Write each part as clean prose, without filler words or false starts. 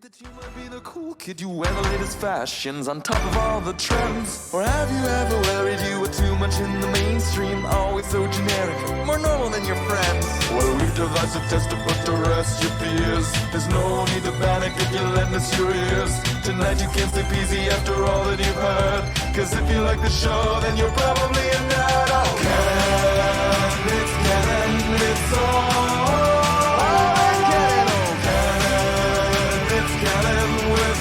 That you might be the cool kid, you wear the latest fashions on top of all the trends. Or have you ever worried you were too much in the mainstream, always so generic, more normal than your friends? Well, we've devised a test to put to rest your fears. There's no need to panic if you lend us your ears. Tonight you can't sleep easy after all that you've heard, cause if you like the show, then you're probably a nerd. Oh, Canon, it's all.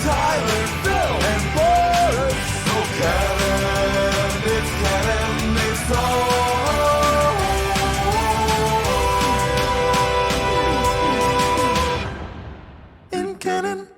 Tyler, Phil, and Boris. Oh, Canon, it's Canon, it's all in Canon.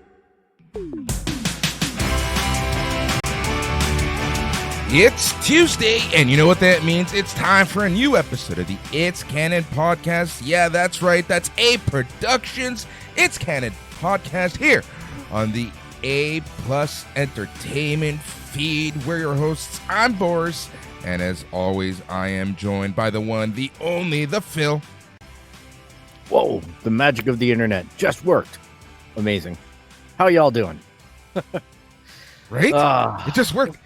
It's Tuesday, and you know what that means? It's time for a new episode of the It's Canon podcast. Yeah, that's right. That's A Productions. It's Canon podcast here on the A Plus Entertainment feed. We're your hosts. I'm Boris, and as always, I am joined by the one, the only, the Phil. Whoa, the magic of the internet just worked. Amazing. How y'all doing? Right? It just worked.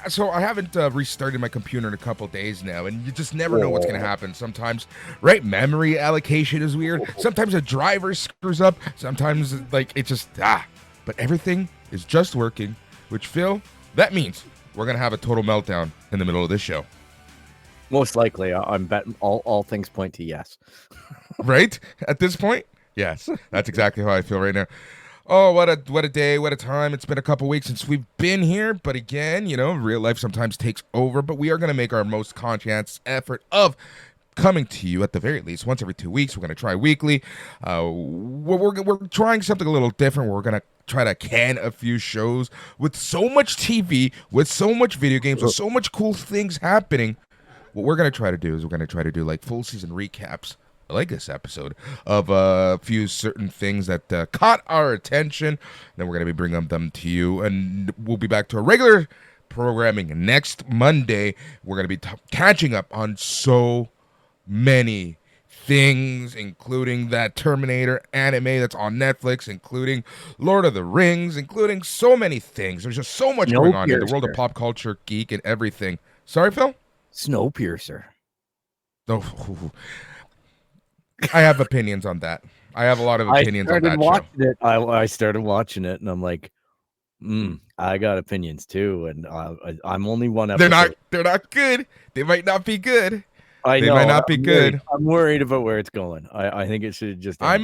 So I haven't restarted my computer in a couple days now, and you just never know what's going to happen. Sometimes, right, memory allocation is weird. Sometimes a driver screws up. Sometimes, like, it just, But everything is just working, which, Phil, that means we're going to have a total meltdown in the middle of this show. Most likely. I'm betting all things point to yes. Right? At this point? Yes. That's exactly how I feel right now. Oh, what a day, what a time. It's been a couple weeks since we've been here. But again, you know, real life sometimes takes over. But we are going to make our most conscientious effort of coming to you at the very least once every 2 weeks. We're going to try weekly. We're trying something a little different. We're going to try to can a few shows with so much TV, with so much video games, with so much cool things happening. What we're going to try to do is we're going to try to do like full season recaps, like this episode, of a few certain things that caught our attention. Then we're going to be bringing them to you, and we'll be back to our regular programming next Monday. We're going to be catching up on so many things, including that Terminator anime that's on Netflix, including Lord of the Rings, including so many things. There's just so much going on in the world of pop culture, geek, and everything. Sorry, Phil? Snowpiercer. Oh, I have opinions on that. I have a lot of opinions on that show. I started watching it, and I'm like, I got opinions too, and I'm only one episode. They're not good. They might not be good. They might not be good. I'm worried about where it's going. I think it should just. I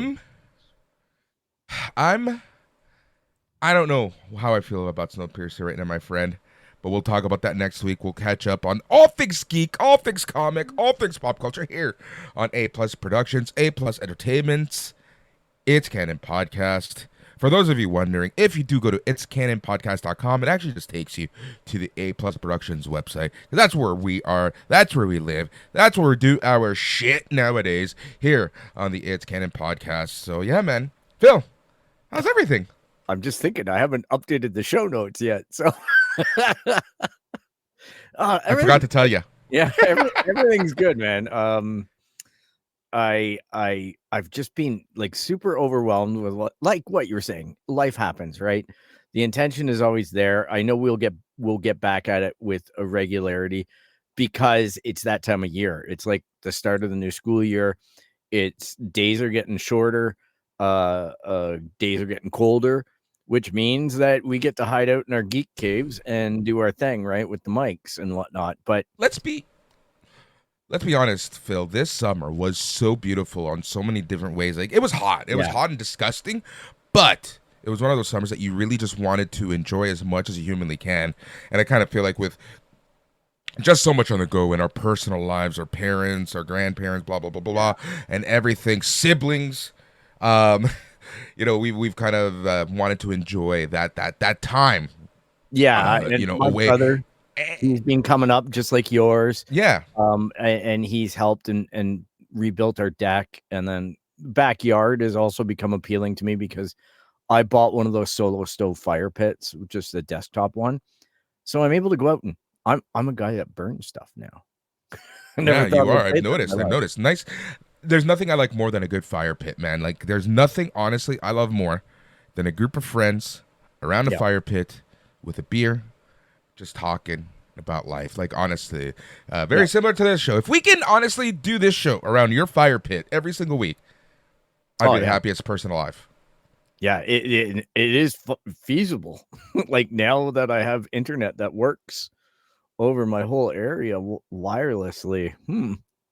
don't know how I feel about Snowpiercer right now, my friend. But we'll talk about that next week. We'll catch up on all things geek, all things comic, all things pop culture here on A Plus Productions, A Plus Entertainment's It's Canon Podcast. For those of you wondering, if you do go to itscanonpodcast.com, it actually just takes you to the A Plus Productions website. That's where we are. That's where we live. That's where we do our shit nowadays here on the It's Canon Podcast. So yeah, man. Phil, how's everything? I'm just thinking I haven't updated the show notes yet, so I forgot to tell you. Yeah, everything's good, man. I've just been like super overwhelmed with like what you were saying. Life happens, right? The intention is always there. I know we'll get back at it with a regularity because it's that time of year. It's like the start of the new school year. It's days are getting shorter, days are getting colder, which means that we get to hide out in our geek caves and do our thing, right, with the mics and whatnot. But let's be honest, Phil. This summer was so beautiful on so many different ways. Like, it was hot. It was hot and disgusting, but it was one of those summers that you really just wanted to enjoy as much as you humanly can. And I kind of feel like with just so much on the go in our personal lives, our parents, our grandparents, blah, blah, blah, blah, blah, and everything, siblings, you know, we've kind of wanted to enjoy that time. Yeah, you know, my away. Brother, he's been coming up just like yours. Yeah. And he's helped and rebuilt our deck, and then backyard has also become appealing to me because I bought one of those solo stove fire pits, just the desktop one. So I'm able to go out and I'm a guy that burns stuff now. Yeah, you are. I've noticed. Nice. There's nothing I like more than a good fire pit, man. Like, there's nothing, honestly, I love more than a group of friends around a Yeah. fire pit with a beer, just talking about life. Like, honestly, very Yeah. similar to this show. If we can honestly do this show around your fire pit every single week, I'd be the Yeah. happiest person alive. Yeah, it is feasible. Like now that I have internet that works over my whole area wirelessly,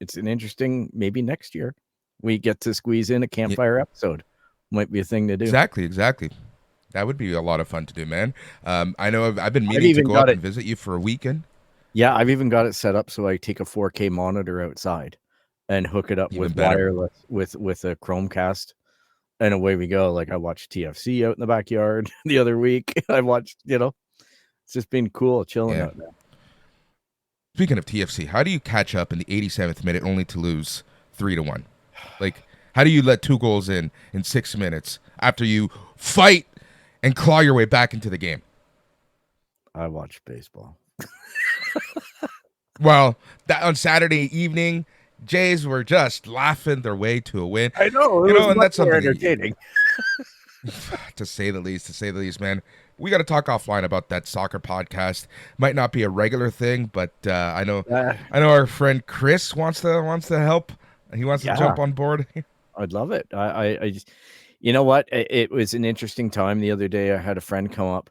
it's an interesting. Maybe next year we get to squeeze in a Yeah, campfire episode. Might be a thing to do. exactly. That would be a lot of fun to do, man. I know I've been I've meaning to even go got up it. and visit you for a weekend. Yeah, I've even got it set up so I take a 4K monitor outside and hook it up Even with better. wireless with a Chromecast. And away we go. Like I watched TFC out in the backyard the other week. I watched, it's just been cool chilling Yeah. out there. Speaking of TFC, how do you catch up in the 87th minute only to lose 3-1? Like, how do you let 2 goals in 6 minutes after you fight and claw your way back into the game? I watched baseball. Well, that on Saturday evening, Jays were just laughing their way to a win. I know, And that's something entertaining. to say the least, man. We got to talk offline about that soccer podcast. Might not be a regular thing, but I know our friend Chris wants to help. He wants to jump on board. I'd love it. I just, you know what? It was an interesting time the other day. I had a friend come up,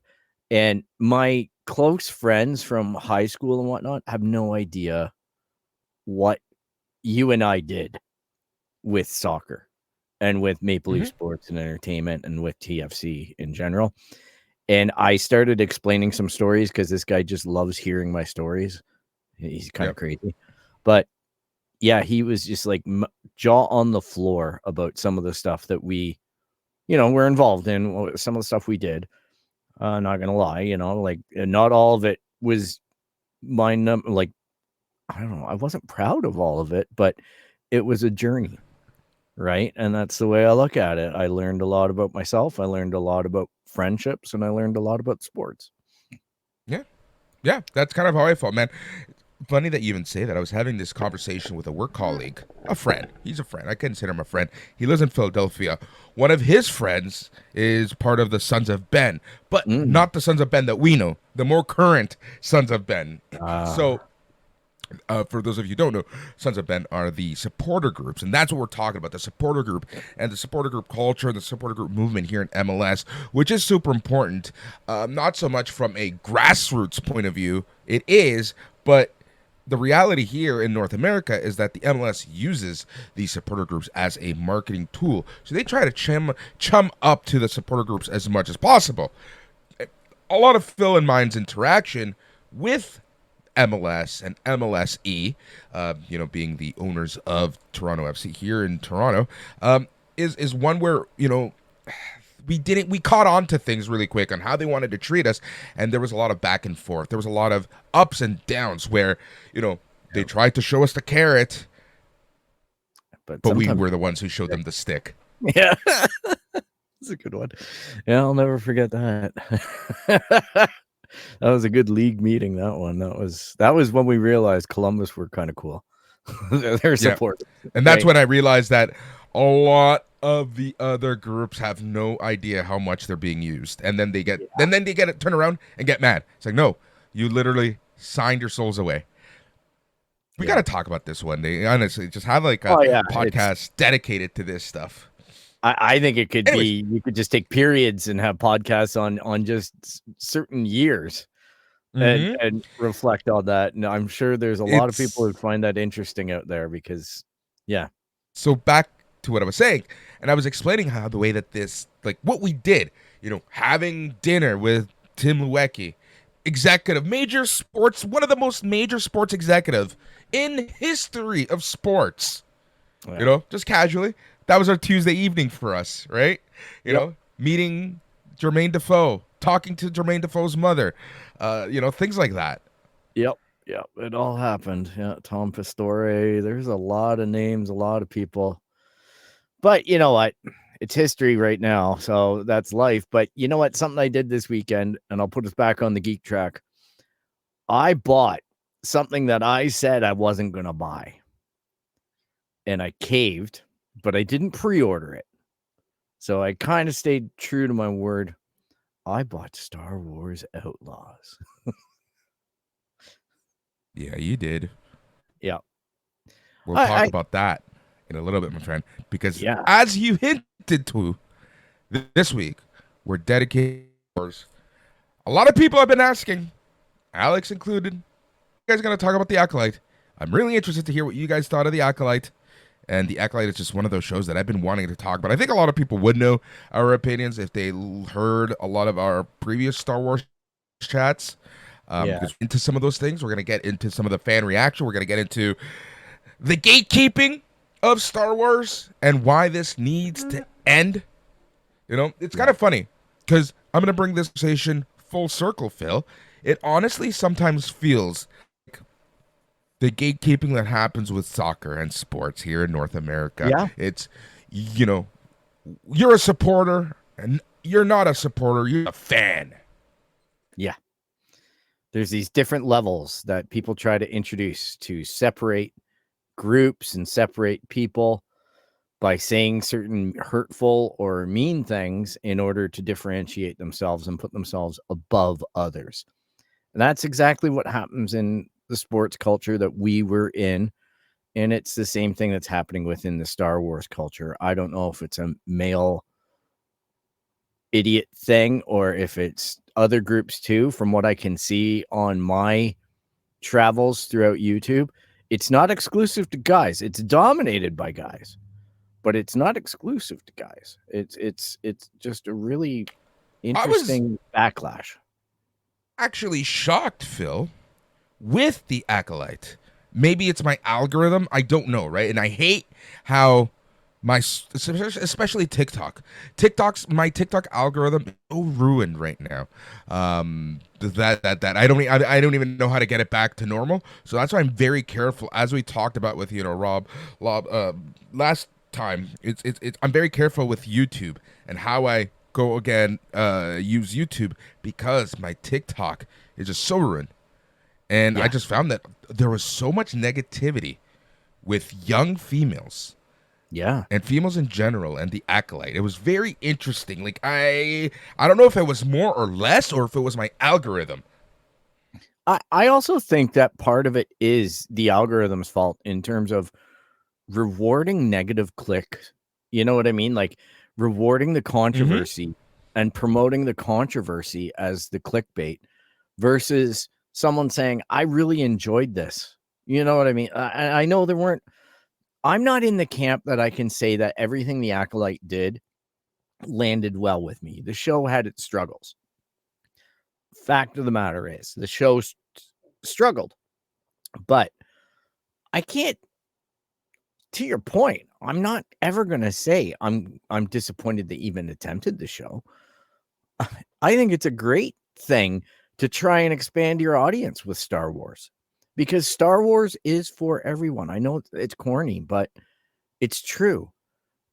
and my close friends from high school and whatnot have no idea what you and I did with soccer and with Maple Leaf Sports and Entertainment and with TFC in general. And I started explaining some stories because this guy just loves hearing my stories. He's kind of crazy. But yeah, he was just like jaw on the floor about some of the stuff that we, we're involved in, some of the stuff we did. Not gonna lie, like not all of it was my like, I don't know, I wasn't proud of all of it, but it was a journey, right? And that's the way I look at it. I learned a lot about myself. I learned a lot about friendships, and I learned a lot about sports. Yeah, that's kind of how I felt, man. Funny that you even say that. I was having this conversation with a work colleague, a friend. He's a friend. I consider him a friend. He lives in Philadelphia. One of his friends is part of the Sons of Ben, but not the Sons of Ben that we know, the more current Sons of Ben. So, for those of you who don't know, Sons of Ben are the supporter groups, and that's what we're talking about, the supporter group and the supporter group culture and the supporter group movement here in MLS, which is super important, not so much from a grassroots point of view. It is, but the reality here in North America is that the MLS uses these supporter groups as a marketing tool. So they try to chum up to the supporter groups as much as possible. A lot of Phil and mine's interaction with MLS and MLSE, being the owners of Toronto FC here in Toronto, is one where, we caught on to things really quick on how they wanted to treat us, and there was a lot of back and forth. There was a lot of ups and downs where, they tried to show us the carrot, but we were the ones who showed them the stick. Yeah. That's a good one. Yeah, I'll never forget that. That was a good league meeting, that one. That was when we realized Columbus were kind of cool. Their support. And that's when I realized that a lot of the other groups have no idea how much they're being used. And then they get it, turn around and get mad. It's like, no, you literally signed your souls away. We got to talk about this one day. Honestly, just have like a podcast dedicated to this stuff. I think it could be, you could just take periods and have podcasts on just certain years and reflect on that. And I'm sure there's a lot of people who find that interesting out there because, So back to what I was saying, and I was explaining how the way that this, like what we did, having dinner with Tim Luecki, major sports, one of the most major sports executive in history of sports, just casually. That was our Tuesday evening for us, right? Meeting Jermaine Defoe, talking to Jermaine Defoe's mother, things like that. Yep. It all happened. Yeah, Tom Pastore. There's a lot of names, a lot of people. But you know what? It's history right now, so that's life. But you know what? Something I did this weekend, and I'll put us back on the geek track. I bought something that I said I wasn't going to buy. And I caved, but I didn't pre-order it. So I kind of stayed true to my word. I bought Star Wars Outlaws. Yeah, you did. Yeah. We'll talk I about that in a little bit, my friend, because yeah. as you hinted to this week, we're dedicated. A lot of people have been asking, Alex included, you guys are going to talk about The Acolyte. I'm really interested to hear what you guys thought of The Acolyte. And The Acolyte is just one of those shows that I've been wanting to talk about. I think a lot of people would know our opinions if they heard a lot of our previous Star Wars chats. Because into some of those things, we're going to get into some of the fan reaction. We're going to get into the gatekeeping of Star Wars and why this needs to end. You know, it's kind of funny because I'm going to bring this conversation full circle, Phil. It honestly sometimes feels like the gatekeeping that happens with soccer and sports here in North America. Yeah. It's, you know, you're a supporter and you're not a supporter. You're a fan. Yeah. There's these different levels that people try to introduce to separate groups and separate people by saying certain hurtful or mean things in order to differentiate themselves and put themselves above others. And that's exactly what happens in the sports culture that we were in. And it's the same thing that's happening within the Star Wars culture. I don't know if it's a male idiot thing or if it's other groups too. From what I can see on my travels throughout YouTube, it's not exclusive to guys. It's dominated by guys, but it's not exclusive to guys. It's just a really interesting backlash. Actually shocked, Phil, with The Acolyte. Maybe it's my algorithm. I don't know, right? And I hate how especially my TikTok algorithm is so ruined right now. That I don't even know how to get it back to normal. So that's why I'm very careful, as we talked about with Rob last time. I'm very careful with YouTube and how I go again use YouTube because my TikTok is just so ruined. And I just found that there was so much negativity with young females. Yeah. And females in general and The Acolyte. It was very interesting. Like I don't know if it was more or less or if it was my algorithm. I also think that part of it is the algorithm's fault in terms of rewarding negative clicks. You know what I mean? Like rewarding the controversy and promoting the controversy as the clickbait versus someone saying, I really enjoyed this. You know what I mean? I know I'm not in the camp that I can say that everything The Acolyte did landed well with me. The show had its struggles. Fact of the matter is the show struggled, but I can't, to your point, I'm not ever going to say I'm disappointed they even attempted the show. I think it's a great thing to try and expand your audience with Star Wars. Because Star Wars is for everyone. I know it's corny, but it's true.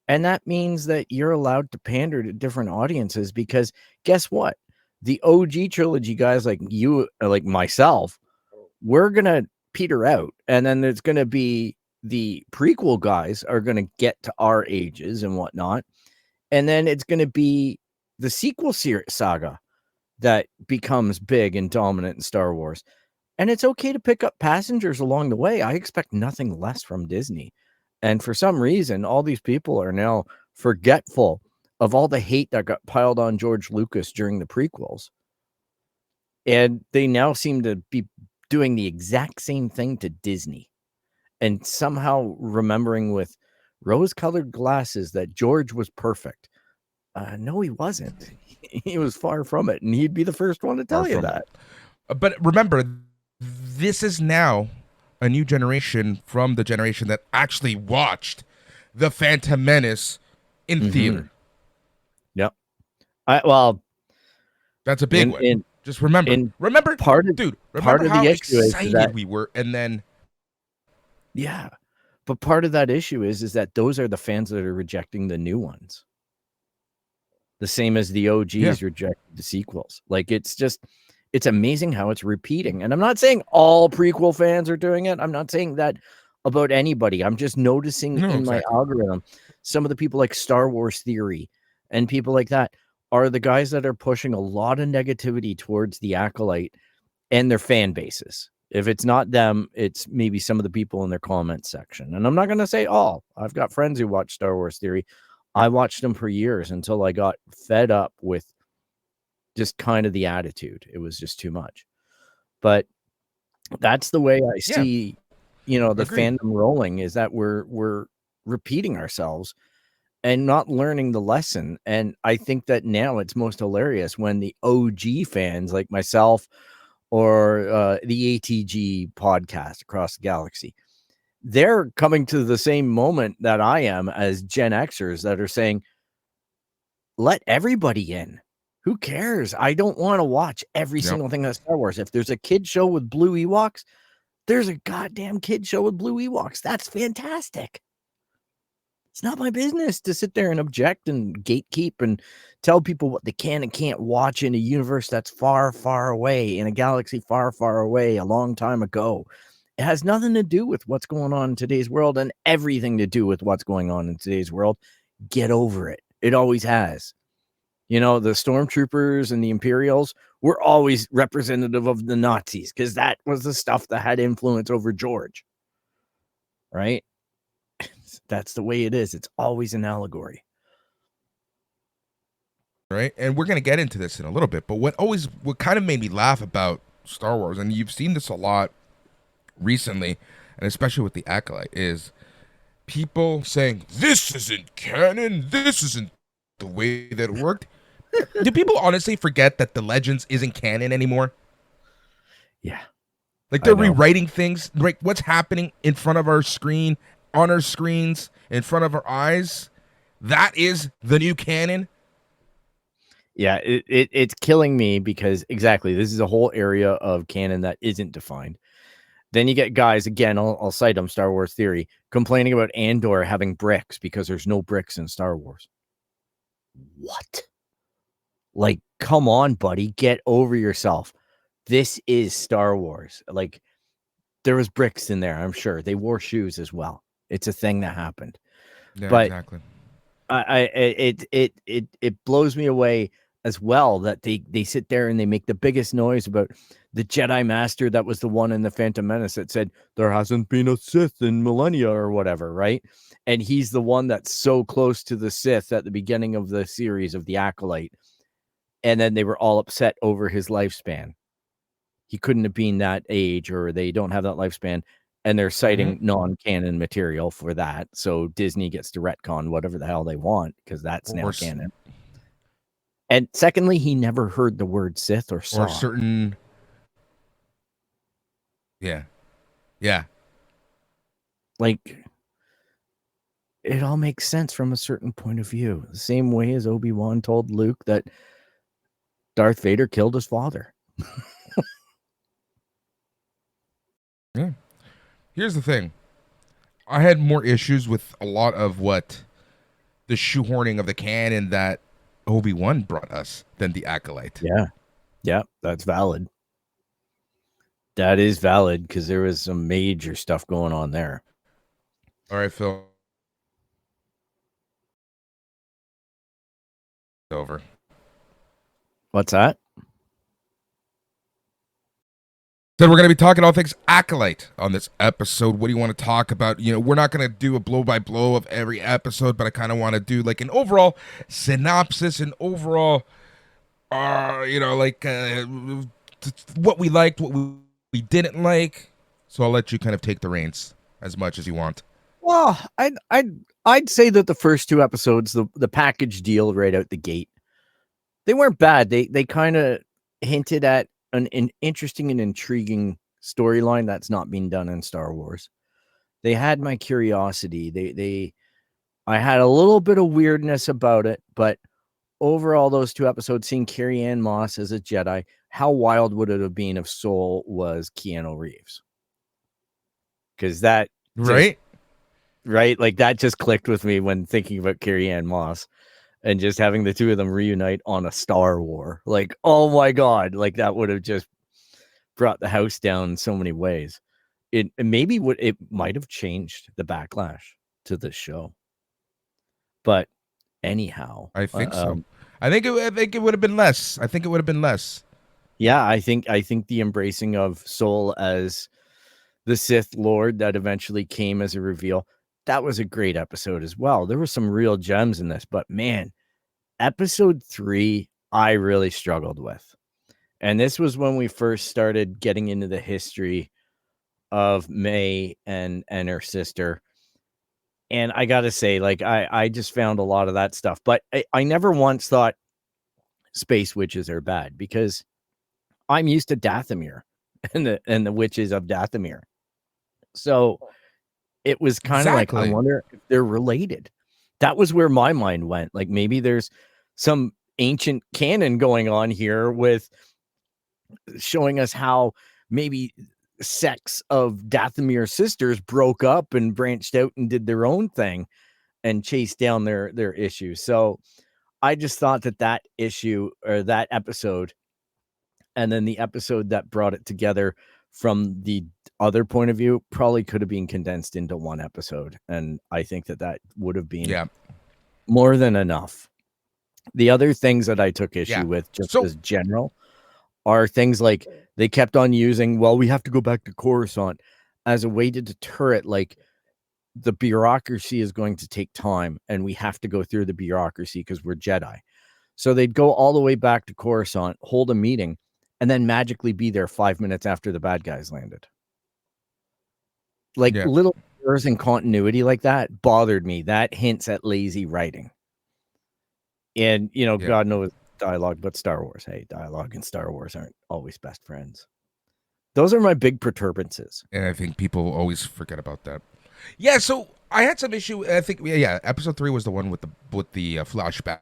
And that means that you're allowed to pander to different audiences because guess what? The OG trilogy guys like you, like myself, we're going to peter out. And then there's going to be the prequel guys are going to get to our ages and whatnot. And then it's going to be the sequel saga that becomes big and dominant in Star Wars. And it's okay to pick up passengers along the way. I expect nothing less from Disney. And for some reason, all these people are now forgetful of all the hate that got piled on George Lucas during the prequels. And they now seem to be doing the exact same thing to Disney. And somehow remembering with rose-colored glasses that George was perfect. No, he wasn't. He was far from it. And he'd be the first one to tell you that. But remember, this is now a new generation from the generation that actually watched The Phantom Menace in theater. Yep. That's a big one. Just remember remember how the issue excited is that we were, and then but part of that issue is that those are the fans that are rejecting the new ones. The same as the OGs rejected the sequels. Like it's amazing how it's repeating. And I'm not saying all prequel fans are doing it. I'm not saying that about anybody. I'm just noticing my algorithm, some of the people like Star Wars Theory and people like that are the guys that are pushing a lot of negativity towards the Acolyte and their fan bases. If it's not them, it's maybe some of the people in their comment section. And I'm not going to say all. I've got friends who watch Star Wars Theory. I watched them for years until I got fed up with just kind of the attitude. It was just too much. But that's the way I see, the Agreed. fandom rolling, is that we're repeating ourselves and not learning the lesson. And I think that now it's most hilarious when the OG fans like myself or the ATG podcast Across the Galaxy, they're coming to the same moment that I am as Gen Xers that are saying, let everybody in. Who cares? I don't want to watch every single thing that's Star Wars. If there's a kid show with blue Ewoks, there's a goddamn kid show with blue Ewoks. That's fantastic. It's not my business to sit there and object and gatekeep and tell people what they can and can't watch in a universe that's far, far away, in a galaxy far, far away, a long time ago. It has nothing to do with what's going on in today's world and everything to do with what's going on in today's world. Get over it. It always has. The stormtroopers and the Imperials were always representative of the Nazis because that was the stuff that had influence over George. Right? That's the way it is. It's always an allegory. Right. And we're going to get into this in a little bit. But what kind of made me laugh about Star Wars, and you've seen this a lot recently, and especially with the Acolyte, is people saying, this isn't canon. This isn't the way that it worked. Do people honestly forget that the Legends isn't canon anymore? Yeah. Like they're rewriting things. Like what's happening in front of our screen, on our screens, in front of our eyes, that is the new canon. Yeah, it's killing me because exactly this is a whole area of canon that isn't defined. Then you get guys, again, I'll cite them, Star Wars Theory, complaining about Andor having bricks because there's no bricks in Star Wars. What? Like, come on, buddy, get over yourself. This is Star Wars. Like, there was bricks in there, I'm sure. They wore shoes as well. It's a thing that happened. Yeah, but exactly. It blows me away as well that they sit there and they make the biggest noise about the Jedi Master that was the one in the Phantom Menace that said there hasn't been a Sith in millennia or whatever, right? And he's the one that's so close to the Sith at the beginning of the series of the Acolyte. And then they were all upset over his lifespan. He couldn't have been that age, or they don't have that lifespan. And they're citing non-canon material for that. So Disney gets to retcon whatever the hell they want because that's now canon. And secondly, he never heard the word Sith or saw. Or certain... Yeah. Yeah. Like, it all makes sense from a certain point of view. The same way as Obi-Wan told Luke that Darth Vader killed his father. Yeah. Here's the thing. I had more issues with a lot of what the shoehorning of the canon that Obi-Wan brought us than the Acolyte. Yeah. Yeah, that's valid. That is valid because there was some major stuff going on there. All right, Phil. Over. What's that? So we're going to be talking all things Acolyte on this episode. What do you want to talk about? We're not going to do a blow-by-blow of every episode, but I kind of want to do like an overall synopsis, an overall, what we liked, what we didn't like. So I'll let you kind of take the reins as much as you want. Well, I'd say that the first two episodes, the package deal right out the gate, they weren't bad. They kind of hinted at an interesting and intriguing storyline that's not being done in Star Wars. They had my curiosity. I had a little bit of weirdness about it, but overall, those two episodes, seeing Carrie-Anne Moss as a Jedi, how wild would it have been if Soul was Keanu Reeves? Because that right, like that just clicked with me when thinking about Carrie-Anne Moss. And just having the two of them reunite on a Star War. Like, oh my God. Like that would have just brought the house down in so many ways. It might have changed the backlash to this show. But anyhow. I think so. I think it would have been less. I think it would have been less. Yeah, I think the embracing of Soul as the Sith Lord that eventually came as a reveal, that was a great episode as well. There were some real gems in this, but man, episode 3 I really struggled with. And this was when we first started getting into the history of May and her sister. And I got to say, like, I just found a lot of that stuff, but I never once thought space witches are bad, because I'm used to Dathomir and the witches of Dathomir. So it was kind of like, I wonder if they're related. That was where my mind went. Like, maybe there's some ancient canon going on here with showing us how maybe sects of Dathomir sisters broke up and branched out and did their own thing and chased down their issues. So I just thought that issue, or that episode, and then the episode that brought it together from the other point of view, probably could have been condensed into one episode. And I think that would have been more than enough. The other things that I took issue with, just as general, are things like they kept on using, well, we have to go back to Coruscant as a way to deter it. Like, the bureaucracy is going to take time and we have to go through the bureaucracy because we're Jedi. So they'd go all the way back to Coruscant, hold a meeting, and then magically be there 5 minutes after the bad guys landed. Like, little errors in continuity like that bothered me. That hints at lazy writing. And, God knows dialogue, but Star Wars, hey, dialogue and Star Wars aren't always best friends. Those are my big perturbances. And I think people always forget about that. Yeah, so I had some issue. I think, episode 3 was the one with the flashback.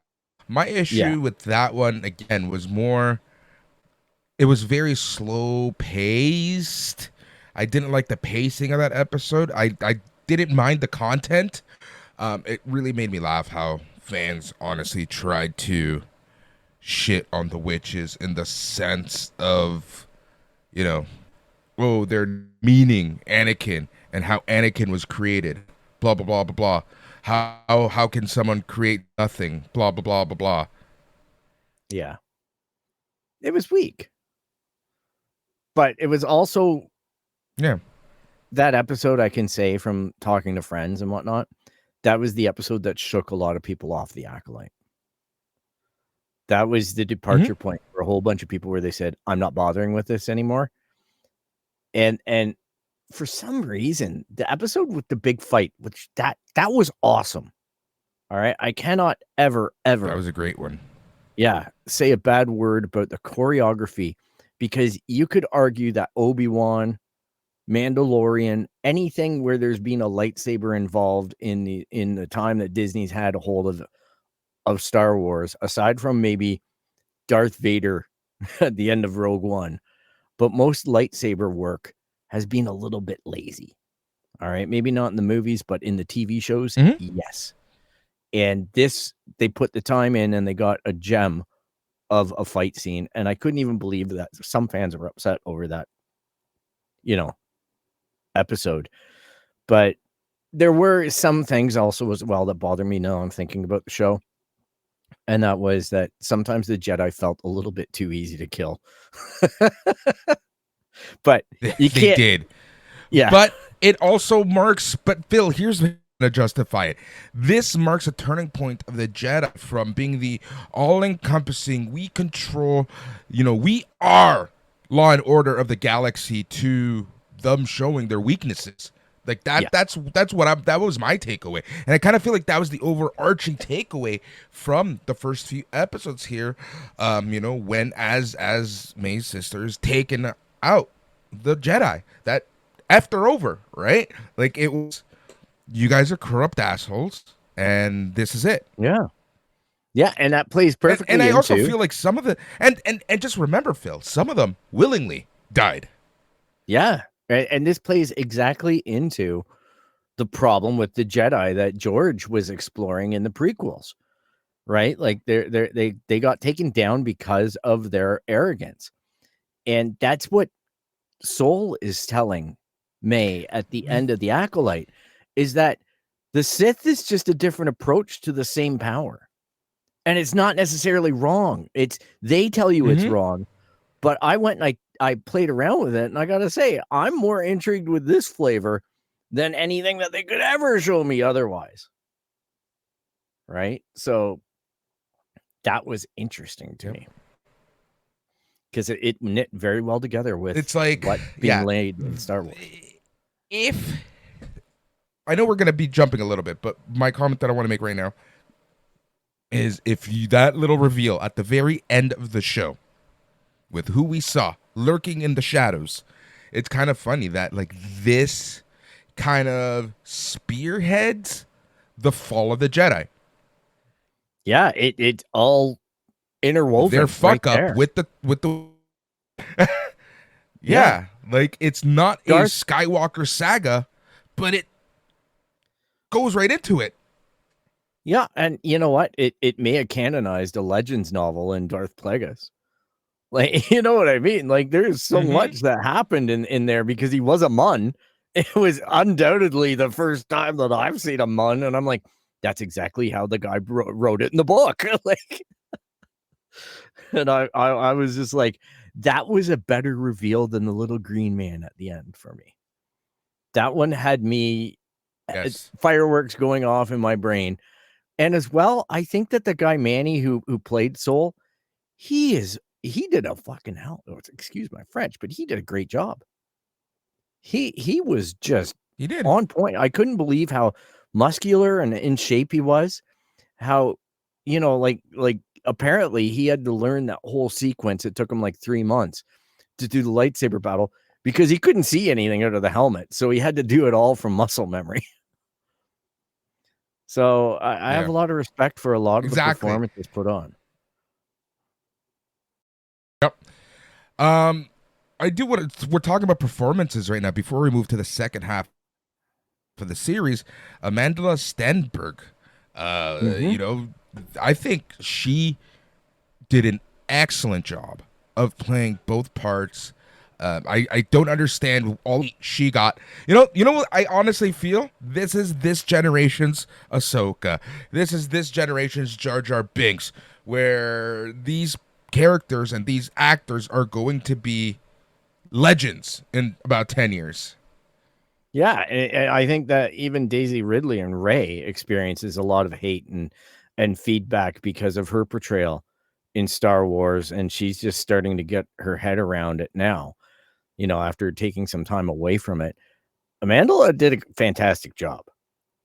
My issue with that one, again, was more, it was very slow paced. I didn't like the pacing of that episode. I didn't mind the content. It really made me laugh how fans honestly tried to shit on the witches in the sense of, they're meaning Anakin and how Anakin was created, blah, blah, blah, blah, blah. How can someone create nothing, blah, blah, blah, blah, blah. Yeah. It was weak. But it was also... Yeah. That episode, I can say from talking to friends and whatnot, that was the episode that shook a lot of people off the Acolyte. That was the departure point for a whole bunch of people where they said, I'm not bothering with this anymore. And for some reason, the episode with the big fight, which that was awesome. All right. I cannot ever. That was a great one. Yeah. Say a bad word about the choreography, because you could argue that Obi-Wan, Mandalorian, anything where there's been a lightsaber involved in the time that Disney's had a hold of Star Wars, aside from maybe Darth Vader at the end of Rogue One, but most lightsaber work has been a little bit lazy. All right. Maybe not in the movies, but in the TV shows, yes. And this, they put the time in and they got a gem of a fight scene. And I couldn't even believe that some fans were upset over that, episode. But there were some things also as well that bother me now I'm thinking about the show. And that was that sometimes the Jedi felt a little bit too easy to kill. But you can't. They did. Yeah. But it also marks, but Phil, here's the to justify it. This marks a turning point of the Jedi from being the all-encompassing, we control, we are law and order of the galaxy, to them showing their weaknesses. Like that, that's what that was my takeaway. And I kind of feel like that was the overarching takeaway from the first few episodes here. When as May's sister is taken out the Jedi, that effed her over, right? Like, it was, you guys are corrupt assholes, and this is it. Yeah. Yeah, and that plays perfectly. And I also feel like some of the and just remember, Phil, some of them willingly died. Yeah. And this plays exactly into the problem with the Jedi that George was exploring in the prequels, right? Like they got taken down because of their arrogance. And that's what Soul is telling May at the end of the Acolyte, is that the Sith is just a different approach to the same power. And it's not necessarily wrong. They tell you it's Mhm. wrong, but I went and I played around with it, and I gotta say, I'm more intrigued with this flavor than anything that they could ever show me otherwise. Right? So that was interesting to Yep. me. Because it knit very well together with It's like, what's being laid in Star Wars. If I know we're gonna be jumping a little bit, but my comment that I want to make right now is that little reveal at the very end of the show with who we saw lurking in the shadows, it's kind of funny that like this kind of spearheads the fall of the Jedi. Yeah, it's all interwoven. Their fuck right up there. with the yeah, like it's not a Darth- Skywalker saga, but it goes right into it. Yeah, and you know what? It may have canonized a Legends novel in Darth Plagueis. Like, you know what I mean? Like, there's so Mhm. much that happened in there because he was a Mun. It was undoubtedly the first time that I've seen a Mun, and I'm like, that's exactly how the guy wrote it in the book. Like, and I was just like, that was a better reveal than the little green man at the end for me. That one had me Yes. fireworks going off in my brain. And as well, I think that the guy Manny who played Soul, he did a fucking excuse my French, but he did a great job. He was just He did. on point. I couldn't believe how muscular and in shape he was. How, like apparently he had to learn that whole sequence. It took him like 3 months to do the lightsaber battle because he couldn't see anything out of the helmet. So he had to do it all from muscle memory. So I have a lot of respect for a lot of the performances put on. Yep. I do want we're talking about performances right now before we move to the second half for the series. Amanda Stenberg, I think she did an excellent job of playing both parts. I don't understand all she got. You know what I honestly feel? This is this generation's Ahsoka. This is this generation's Jar Jar Binks, where these characters and these actors are going to be legends in about 10 years. Yeah, I think that even Daisy Ridley and Rey experiences a lot of hate and feedback because of her portrayal in Star Wars, and she's just starting to get her head around it now. After taking some time away from it. Amanda did a fantastic job.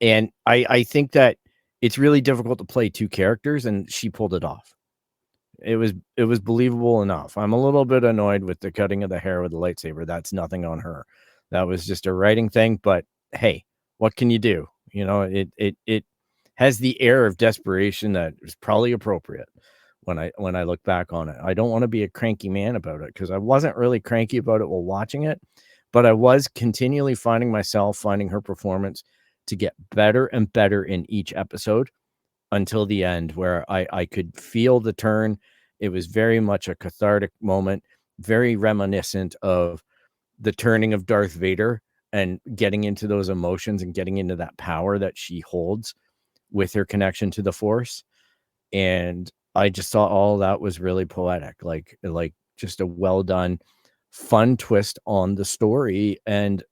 And I think that it's really difficult to play two characters, and she pulled it off. It was believable enough. I'm a little bit annoyed with the cutting of the hair with the lightsaber. That's nothing on her. That was just a writing thing, but hey, what can you do? It has the air of desperation that is probably appropriate when I look back on it. I don't want to be a cranky man about it because I wasn't really cranky about it while watching it, but I was continually finding her performance to get better and better in each episode until the end where I could feel the turn. It was very much a cathartic moment, very reminiscent of the turning of Darth Vader and getting into those emotions and getting into that power that she holds with her connection to the Force. And I just thought all that was really poetic, like just a well done, fun twist on the story and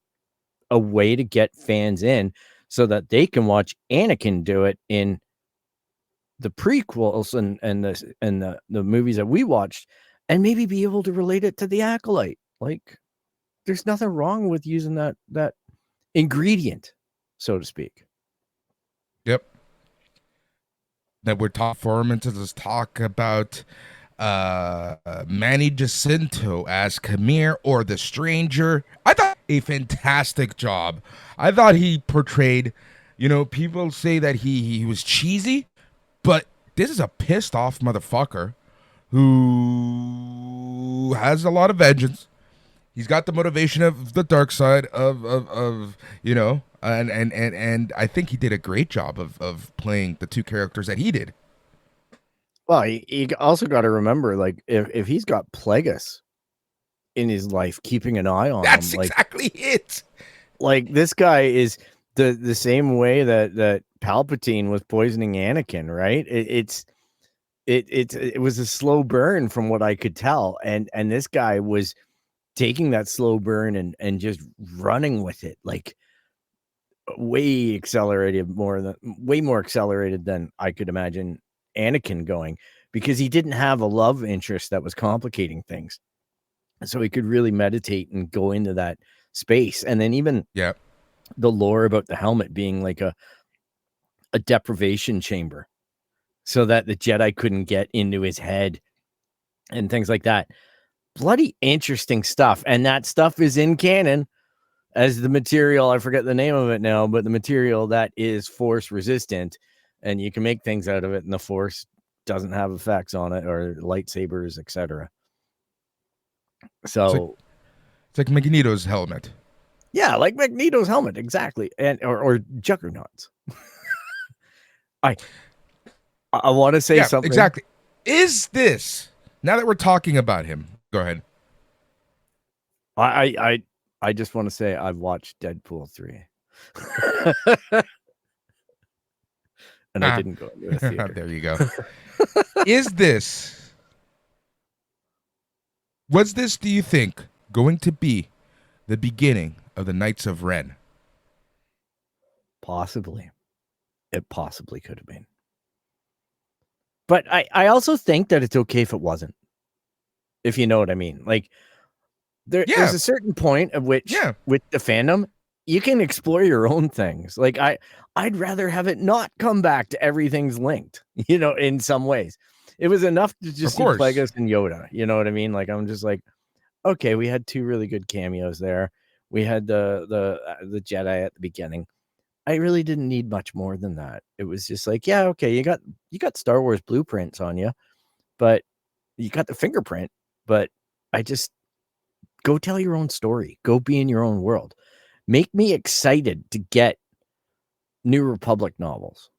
a way to get fans in so that they can watch Anakin do it in the prequels and the movies that we watched and maybe be able to relate it to the Acolyte. Like, there's nothing wrong with using that ingredient, so to speak. Yep. That we're performances. Let's talk about Manny Jacinto as Khmer or the Stranger. I thought a fantastic job. I thought he portrayed, people say that he was cheesy, but this is a pissed off motherfucker who has a lot of vengeance. He's got the motivation of the dark side of and I think he did a great job of playing the two characters that he did. Well, he also got to remember, like, if he's got Plagueis in his life, keeping an eye on That's him, exactly it. Like, this guy is the same way that Palpatine was poisoning Anakin, right? It's it was a slow burn from what I could tell, and this guy was taking that slow burn and just running with it, like way more accelerated than I could imagine Anakin going, because he didn't have a love interest that was complicating things. So he could really meditate and go into that space. And then even Yeah. the lore about the helmet being like a deprivation chamber so that the Jedi couldn't get into his head and things like that. Bloody interesting stuff. And that stuff is in canon as the material. I forget the name of it now, but the material that is force resistant, and you can make things out of it, and the force doesn't have effects on it, or lightsabers, etc. So it's like Magneto's helmet. Yeah, like Magneto's helmet, exactly, and or Juggernaut's. I want to say something. Exactly. Is this, now that we're talking about him? Go ahead. I just want to say I've watched Deadpool 3. And I didn't go into a theater. There you go. Was this, do you think, going to be the beginning of the Knights of Ren? Possibly. It possibly could have been. But I also think that it's okay if it wasn't. If you know what I mean. Like, there's a certain point at which, with the fandom, you can explore your own things. Like, I'd rather have it not come back to everything's linked, in some ways. It was enough to just see Plagueis and Yoda. You know what I mean? Like, I'm just like, okay, we had 2 really good cameos there. We had the Jedi at the beginning. I really didn't need much more than that. It was just like, yeah, okay, you got Star Wars blueprints on you, but you got the fingerprint. But I just, go tell your own story. Go be in your own world. Make me excited to get New Republic novels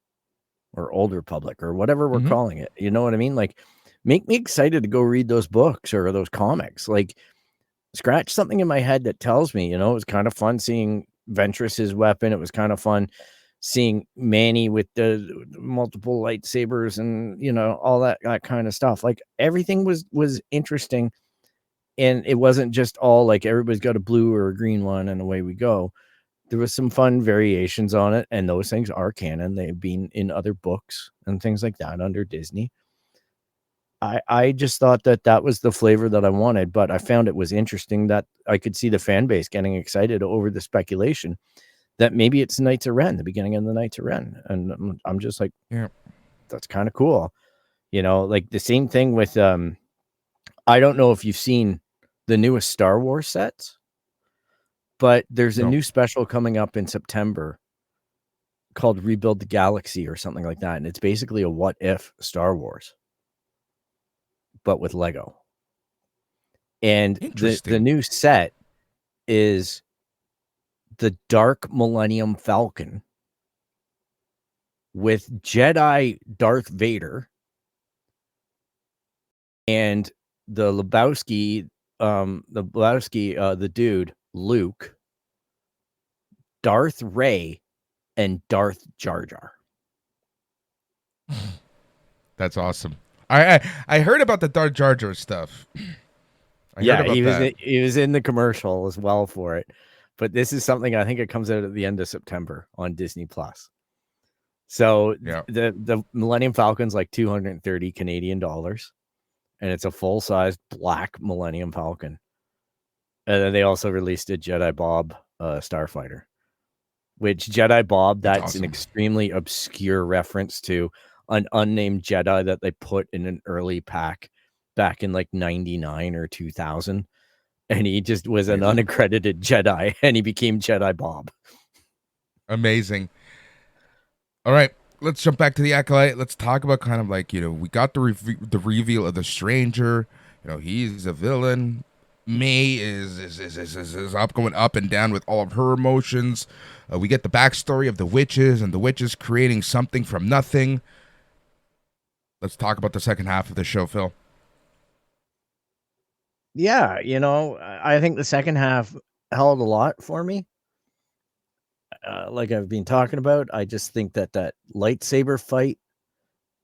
or Old Republic or whatever we're calling it. You know what I mean? Like, make me excited to go read those books or those comics. Like, scratch something in my head that tells me, it was kind of fun seeing Ventress's weapon. It was kind of fun seeing Manny with the multiple lightsabers and, all that kind of stuff. Like, everything was interesting. And it wasn't just all like everybody's got a blue or a green one and away we go. There was some fun variations on it, and those things are canon. They've been in other books and things like that under Disney. I just thought that was the flavor that I wanted, but I found it was interesting that I could see the fan base getting excited over the speculation that maybe it's Knights of Ren, the beginning of the Knights of Ren. And I'm just like, yeah, that's kind of cool. Like the same thing with, I don't know if you've seen the newest Star Wars sets, but there's a new special coming up in September called Rebuild the Galaxy or something like that. And it's basically a what if Star Wars, but with Lego. And the new set is the Dark Millennium Falcon with Jedi Darth Vader and the Lebowski, the dude, Luke, Darth Ray, and Darth Jar Jar. That's awesome. I heard about the Darth Jar Jar stuff. He was in the commercial as well for it. But this is something, I think it comes out at the end of September on Disney Plus. So the Millennium Falcon's like 230 Canadian dollars. And it's a full-size black Millennium Falcon. And then they also released a Jedi Bob Starfighter. Which Jedi Bob, that's awesome. An extremely obscure reference to an unnamed Jedi that they put in an early pack back in like 99 or 2000. And he just was an unaccredited Jedi, and he became Jedi Bob. Amazing. All right, let's jump back to the Acolyte. Let's talk about kind of like, we got the reveal of the Stranger. He's a villain. May is up, going up and down with all of her emotions. We get the backstory of the witches and the witches creating something from nothing. Let's talk about the second half of the show, Phil. Yeah, I think the second half held a lot for me. Like I've been talking about, I just think that lightsaber fight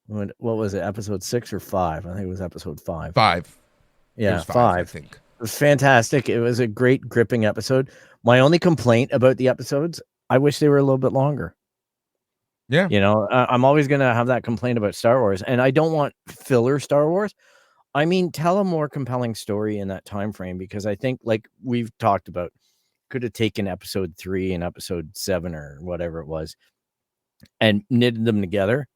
What was it? Episode 6 or 5? I think it was episode 5. 5. It Yeah, was 5, I 5. think. It was fantastic. It was a great gripping episode. My only complaint about the episodes, I wish they were a little bit longer. Yeah. You know, I'm always going to have that complaint about Star Wars, and I don't want filler Star Wars. I mean, tell a more compelling story in that time frame, because I think, like we've talked about, could have taken episode 3 and episode 7 or whatever it was and knitted them together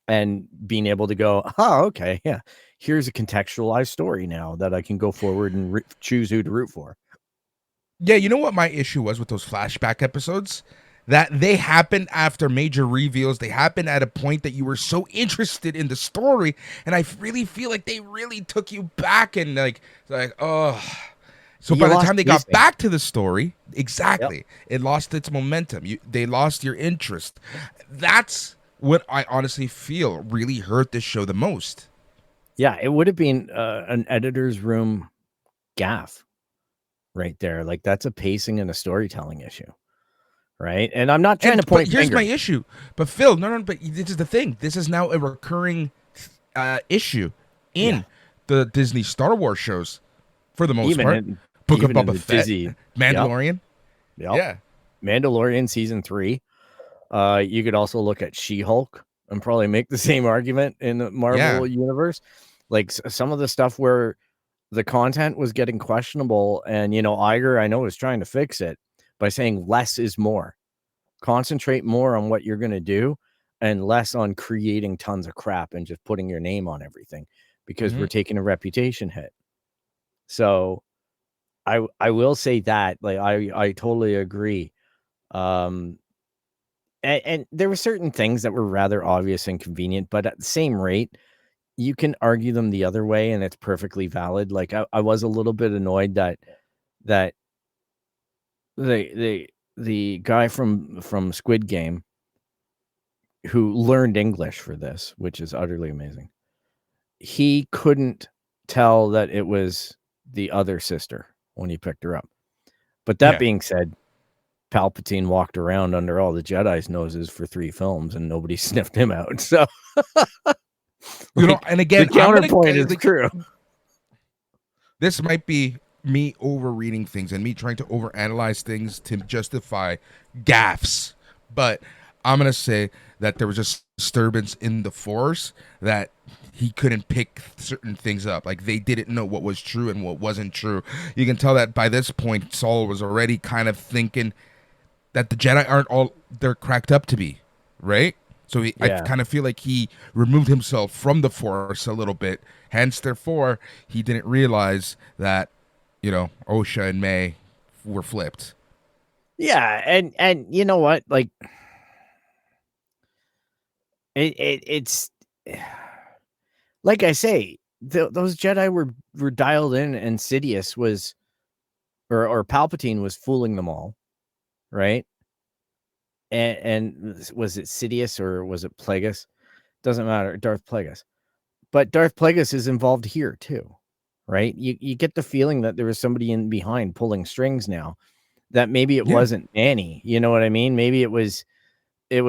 and being able to go, oh, okay, yeah, here's a contextualized story now that I can go forward and choose who to root for. Yeah, you know what my issue was with those flashback episodes? That they happened after major reveals. They happened at a point that you were so interested in the story, and I really feel like they really took you back and like oh. So by the time they got back to the story, exactly, it lost its momentum. They lost your interest. That's what I honestly feel really hurt this show the most. Yeah, it would have been an editor's room gaffe right there. Like, that's a pacing and a storytelling issue, right? And I'm not trying to point But here's fingers. my issue. But Phil, no, but this is the thing. This is now a recurring issue in the Disney Star Wars shows for the most part. Book of Boba Fett, Mandalorian. Yep. Yeah. Mandalorian season 3. You could also look at She-Hulk and probably make the same argument in the Marvel universe. Like, some of the stuff where the content was getting questionable, and Iger, I know, is trying to fix it by saying less is more. Concentrate more on what you're going to do and less on creating tons of crap and just putting your name on everything, because we're taking a reputation hit. So I will say that, like, I totally agree. And there were certain things that were rather obvious and convenient, but at the same rate, you can argue them the other way, and it's perfectly valid. Like, I was a little bit annoyed that the guy from Squid Game, who learned English for this, which is utterly amazing, he couldn't tell that it was the other sister when he picked her up. But that being said, Palpatine walked around under all the Jedi's noses for 3 films and nobody sniffed him out. So, and again, the counterpoint is true. This might be me overreading things and me trying to overanalyze things to justify gaffes, but I'm gonna say that there was a disturbance in the Force that he couldn't pick certain things up. Like, they didn't know what was true and what wasn't true. You can tell that by this point, Saul was already kind of thinking that the Jedi aren't all they're cracked up to be, right? So I kind of feel like he removed himself from the Force a little bit. Hence, therefore, he didn't realize that, Osha and May were flipped. Yeah, and you know what? Like, it's like I say, those Jedi were dialed in, and Sidious was, or Palpatine was fooling them all, right? And was it Sidious or was it Plagueis? Doesn't matter, Darth Plagueis. But Darth Plagueis is involved here too, right? You get the feeling that there was somebody in behind pulling strings now, that maybe it wasn't Annie. You know what I mean? Maybe it was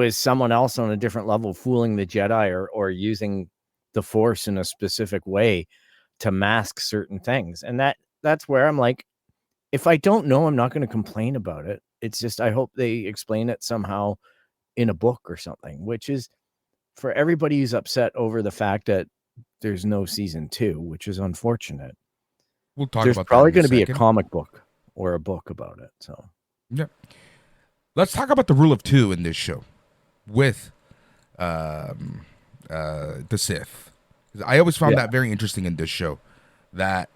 someone else on a different level fooling the Jedi, or using the Force in a specific way to mask certain things. And that's where I'm like, if I don't know, I'm not going to complain about it. It's just, I hope they explain it somehow in a book or something, which is, for everybody who's upset over the fact that there's no season 2, which is unfortunate. We'll talk There's about probably that in going to be a second. comic book or a book about it. So, yeah. Let's talk about the rule of 2 in this show with the Sith. I always found that very interesting in this show, that,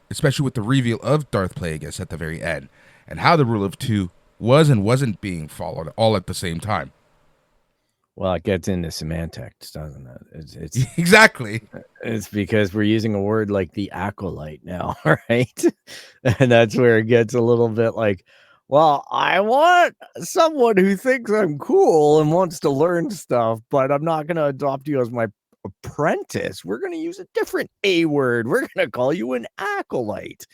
especially with the reveal of Darth Plagueis at the very end, and how the rule of 2 was and wasn't being followed all at the same time. Well, it gets into semantics, doesn't it? It's exactly. It's because we're using a word like the Acolyte now, right? And that's where it gets a little bit like, well, I want someone who thinks I'm cool and wants to learn stuff, but I'm not going to adopt you as my apprentice. We're going to use a different A word. We're going to call you an acolyte.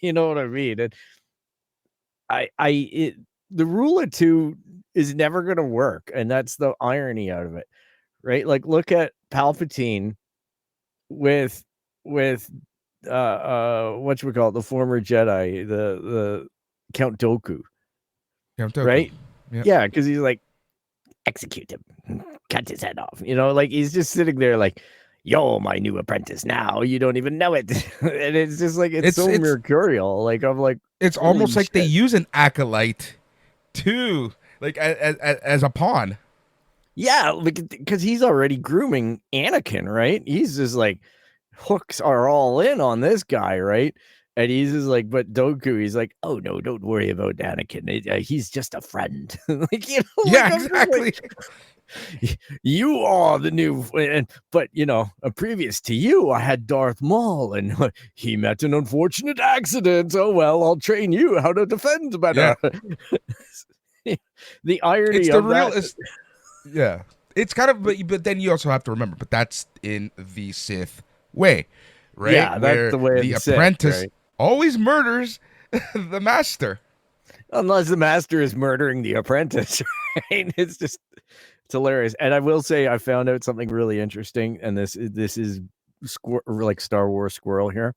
You know what I mean? And the rule of 2 is never going to work, and that's the irony out of it. right? Like, look at Palpatine with what you call it, the former Jedi, the Count Dooku, Count Dooku. right? Yep. Yeah, because he's like, execute him, cut his head off. Like he's just sitting there like, yo, my new apprentice now. You don't even know it. And it's just like it's so mercurial. Like I'm like, it's almost like shit. they use an acolyte too, like as a pawn. Yeah, because he's already grooming Anakin, right? He's just like, hooks are all in on this guy, right? And he's just like, but Dooku, he's like, oh no, don't worry about Anakin. He's just a friend. Like, Yeah, like, exactly. Like, you are the new, but previous to you, I had Darth Maul, and he met an unfortunate accident. Oh well, I'll train you how to defend better. Yeah. The irony it's the of real, that. Yeah, it's kind of, but then you also have to remember, but that's in the Sith way, right? Yeah, that's the way the of the apprentice Sith, right? always murders the master, unless the master is murdering the apprentice. Right? It's hilarious. And I will say, I found out something really interesting, and this is like Star Wars squirrel here.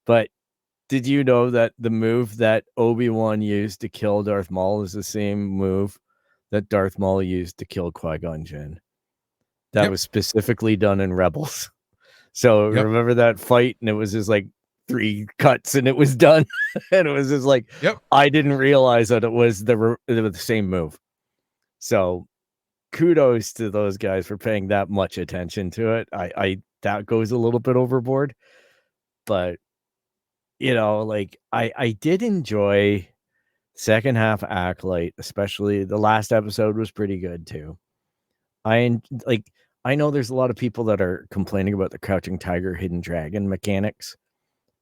But did you know that the move that Obi-Wan used to kill Darth Maul is the same move that Darth Maul used to kill Qui-Gon Jinn? That was specifically done in Rebels. So remember that fight, and it was just like 3 cuts and it was done. And it was just like, I didn't realize that it was the same move. So kudos to those guys for paying that much attention to it. I that goes a little bit overboard, but like I did enjoy second half Acolyte, especially the last episode was pretty good too. I know there's a lot of people that are complaining about the Crouching Tiger, Hidden Dragon mechanics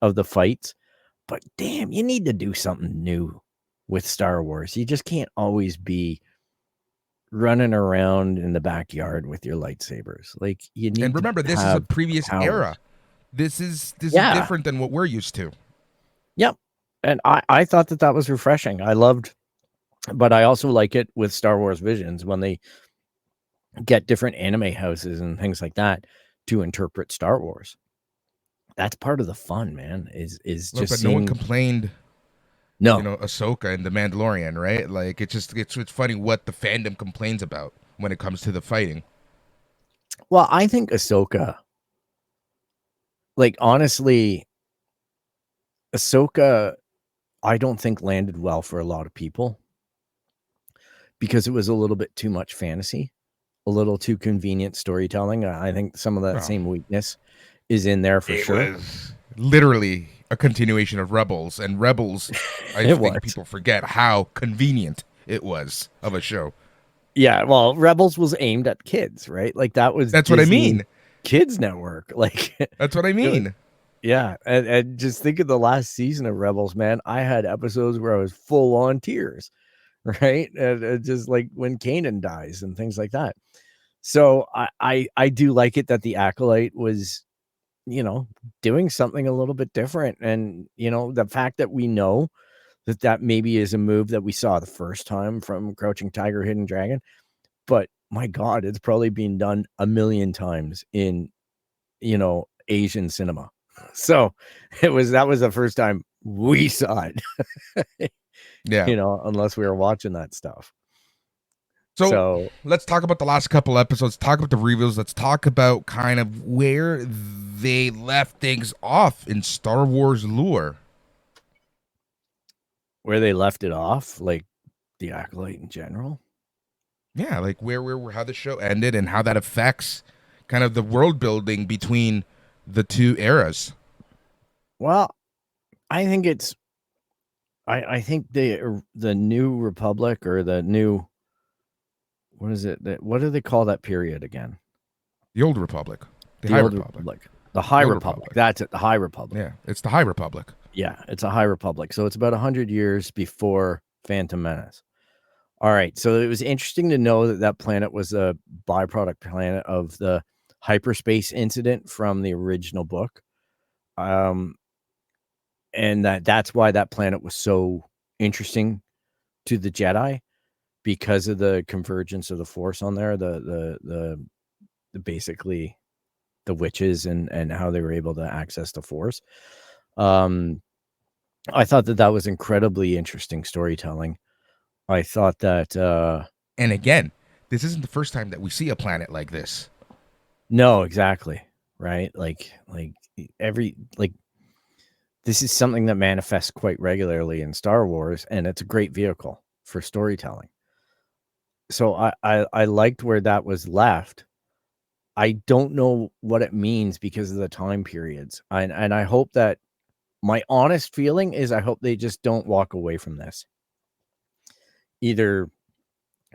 of the fights, but damn, you need to do something new with Star Wars. You just can't always be running around in the backyard with your lightsabers. Like, you need. And remember, this is a previous era. This is different than what we're used to. Yep. And I thought that was refreshing. I loved, but I also like it with Star Wars Visions when they get different anime houses and things like that to interpret Star Wars. That's part of the fun, man. Is just. But no one complained. No, Ahsoka and the Mandalorian, right? Like, it's funny what the fandom complains about when it comes to the fighting. Well, I think Ahsoka, like, honestly, Ahsoka, I don't think landed well for a lot of people because it was a little bit too much fantasy, a little too convenient storytelling. I think some of that same weakness is in there for sure. It was literally a continuation of Rebels, and Rebels, I think people forget how convenient it was of a show. Yeah, well, Rebels was aimed at kids, right? Like, that's Disney what I mean. Kids Network, like, that's what I mean. Yeah, and just think of the last season of Rebels, man. I had episodes where I was full on tears, right? And just like when Kanan dies and things like that. So I do like it that the Acolyte was, doing something a little bit different. And, the fact that we know that maybe is a move that we saw the first time from Crouching Tiger, Hidden Dragon. But my God, it's probably been done a million times in, Asian cinema. So that was the first time we saw it. Yeah. Unless we were watching that stuff. So let's talk about the last couple episodes, talk about the reviews. Let's talk about kind of where they left things off in Star Wars lore. Where they left it off, like the Acolyte in general. Yeah, like where how the show ended and how that affects kind of the world building between the two eras. Well, I think it's I think the New Republic, or the new, what is it? What do they call that period again? The Old Republic. The High Republic. The High Republic. That's it. The High Republic. Yeah, it's the High Republic. Yeah, it's a High Republic. So it's about 100 years before Phantom Menace. All right. So it was interesting to know that planet was a byproduct planet of the hyperspace incident from the original book. And that's why that planet was so interesting to the Jedi, because of the convergence of the Force on there, the basically the witches and how they were able to access the Force. I thought that was incredibly interesting storytelling. I thought that And again, this isn't the first time that we see a planet like this. no, exactly, right? Like this is something that manifests quite regularly in Star Wars, and it's a great vehicle for storytelling. So I liked where that was left. I don't know what it means because of the time periods. And I hope that my honest feeling is I hope they just don't walk away from this. Either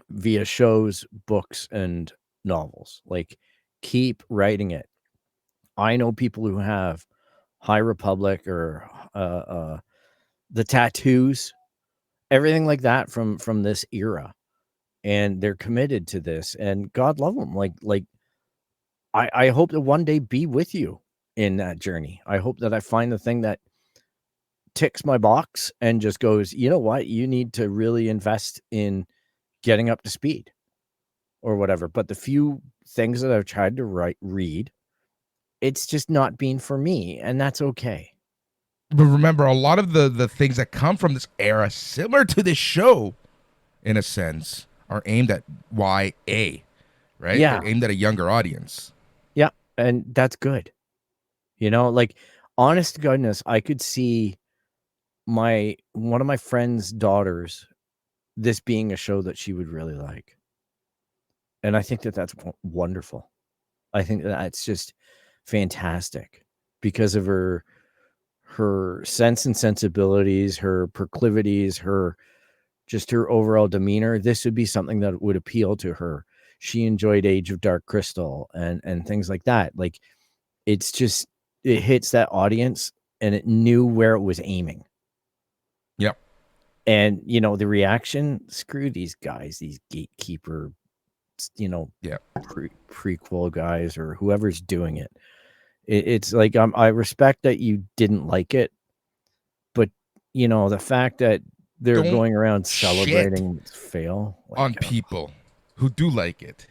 via shows, books, and novels. Like, keep writing it. I know people who have High Republic or the tattoos, everything like that from this era, and they're committed to this. And God love them. Like I hope to one day be with you in that journey. I hope that I find the thing that ticks my box and just goes, you know what, you need to really invest in getting up to speed or whatever. But the few things that I've tried to read, it's just not been for me, and that's okay. But remember, a lot of the things that come from this era, similar to this show, in a sense, are aimed at YA, right? Yeah. They're aimed at a younger audience. Yeah, and that's good. Like, honest to goodness, I could see one of my friend's daughters, this being a show that she would really like. And I think that that's wonderful. I think that's just fantastic because of her sense and sensibilities, her proclivities, her overall demeanor. This would be something that would appeal to her. She enjoyed Age of Dark Crystal and things like that. Like, it's just, it hits that audience, and it knew where it was aiming. Yep. And, the reaction, screw these guys, these gatekeeper, prequel guys or whoever's doing it. It's like, I respect that you didn't like it, but, the fact that they're going around celebrating fail on people who do like it.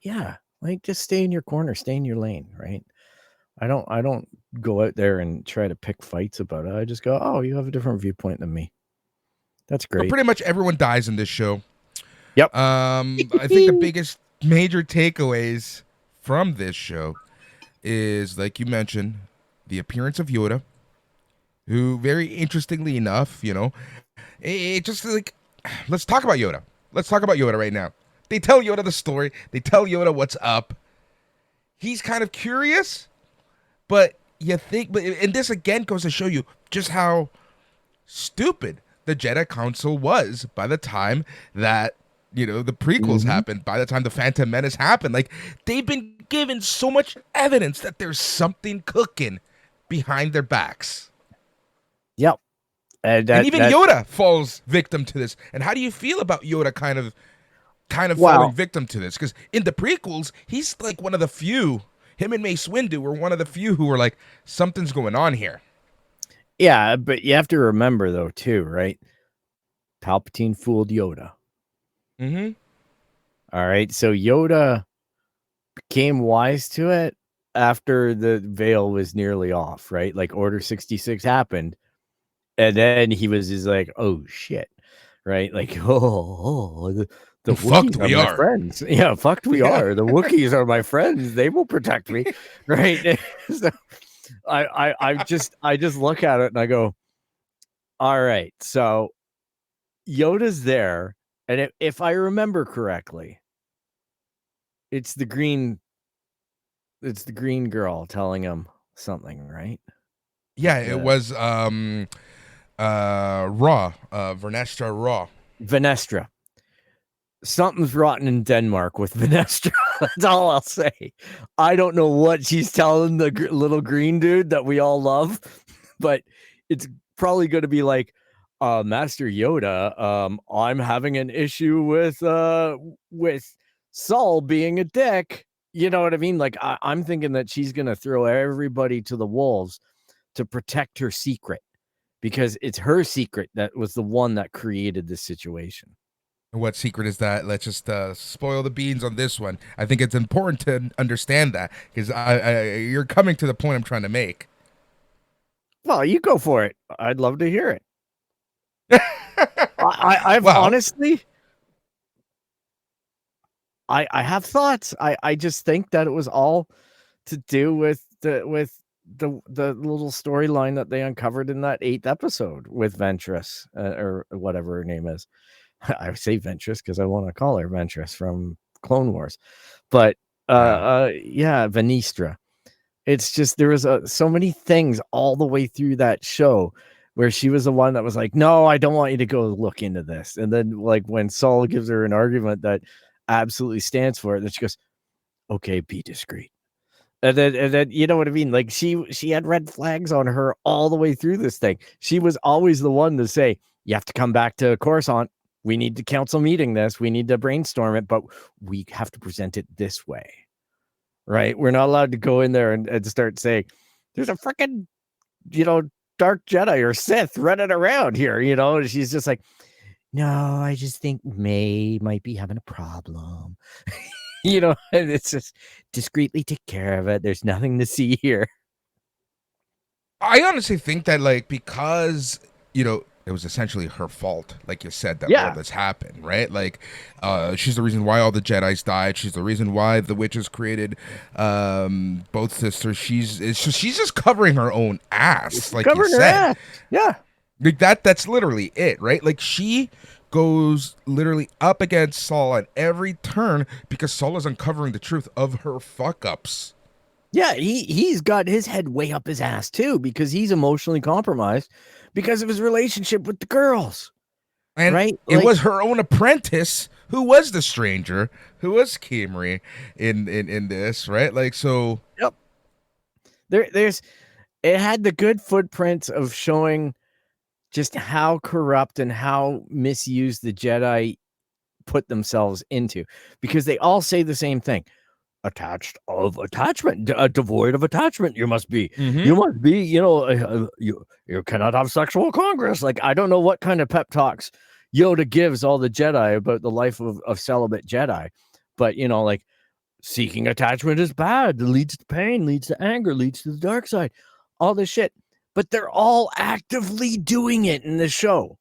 Yeah. Like, just stay in your corner, stay in your lane, right? I don't go out there and try to pick fights about it. I just go, oh, you have a different viewpoint than me. That's great. But pretty much everyone dies in this show. Yep. I think the biggest major takeaways from this show is, like you mentioned, the appearance of Yoda, who, very interestingly enough, it just like, let's talk about Yoda. Let's talk about Yoda right now. They tell Yoda the story. They tell Yoda what's up. He's kind of curious, but and this again goes to show you just how stupid the Jedi Council was by the time that, the prequels happened, by the time the Phantom Menace happened. Like, they've been given so much evidence that there's something cooking behind their backs. Yep. And even Yoda falls victim to this. And how do you feel about Yoda kind of falling victim to this? Because in the prequels, he's like one of the few, him and Mace Windu were one of the few who were like, something's going on here. Yeah, but you have to remember, though, too, right? Palpatine fooled Yoda. Mm-hmm. All right, so Yoda became wise to it after the veil was nearly off, right? Like, Order 66 happened, and then he was just like, oh, shit, right? Like, the fucked Wookiees we are my are. friends. Yeah, fucked we are. The Wookiees are my friends. They will protect me, right? So I just look at it and I go, all right, so Yoda's there, and if I remember correctly, it's the green girl telling him something, right? Yeah, it was Raw, Vernestra Raw. Venestra. Something's rotten in Denmark with Venestra. That's all I'll say. I don't know what she's telling the little green dude that we all love, but it's probably going to be like, Master Yoda, I'm having an issue with Saul being a dick. You know what I mean? Like, I'm thinking that she's going to throw everybody to the wolves to protect her secret, because it's her secret that was the one that created this situation. What secret is that? Let's just spoil the beans on this one. I think it's important to understand that because you're coming to the point I'm trying to make. Well, you go for it. I'd love to hear it. I've Well, honestly, I have thoughts. I just think that it was all to do with the little storyline that they uncovered in that 8th episode with Ventress or whatever her name is. I say Ventress because I want to call her Ventress from Clone Wars, but yeah, Venistra. It's just there was so many things all the way through that show where she was the one that was like, "No, I don't want you to go look into this." And then, like when Saul gives her an argument that absolutely stands for it, then she goes, "Okay, be discreet." And then you know what I mean? Like she had red flags on her all the way through this thing. She was always the one to say, "You have to come back to Coruscant. We need to council meeting this. We need to brainstorm it, but we have to present it this way." Right? We're not allowed to go in there and start saying, "There's a freaking, dark Jedi or Sith running around here." And she's just like, "No, I just think May might be having a problem." And it's just discreetly take care of it. There's nothing to see here. I honestly think that because it was essentially her fault, like you said, that Yeah. all this happened, right? Like, she's the reason why all the Jedi's died. She's the reason why the witches created both sisters. She's just covering her own ass, like Covering you her said. ass. Yeah. Like that's literally it, right? Like she goes literally up against Saul at every turn because Saul is uncovering the truth of her fuck ups. Yeah, he's got his head way up his ass too because he's emotionally compromised because of his relationship with the girls. And right? it was her own apprentice who was the stranger, who was Kimri in this, right? Like so. Yep. It had the good footprints of showing just how corrupt and how misused the Jedi put themselves into, because they all say the same thing: attached of attachment, devoid of attachment. You must be, you must be, you cannot have sexual congress. Like, I don't know what kind of pep talks Yoda gives all the Jedi about the life of celibate Jedi, but like seeking attachment is bad. It leads to pain, leads to anger, leads to the dark side, all this shit. But they're all actively doing it in the show.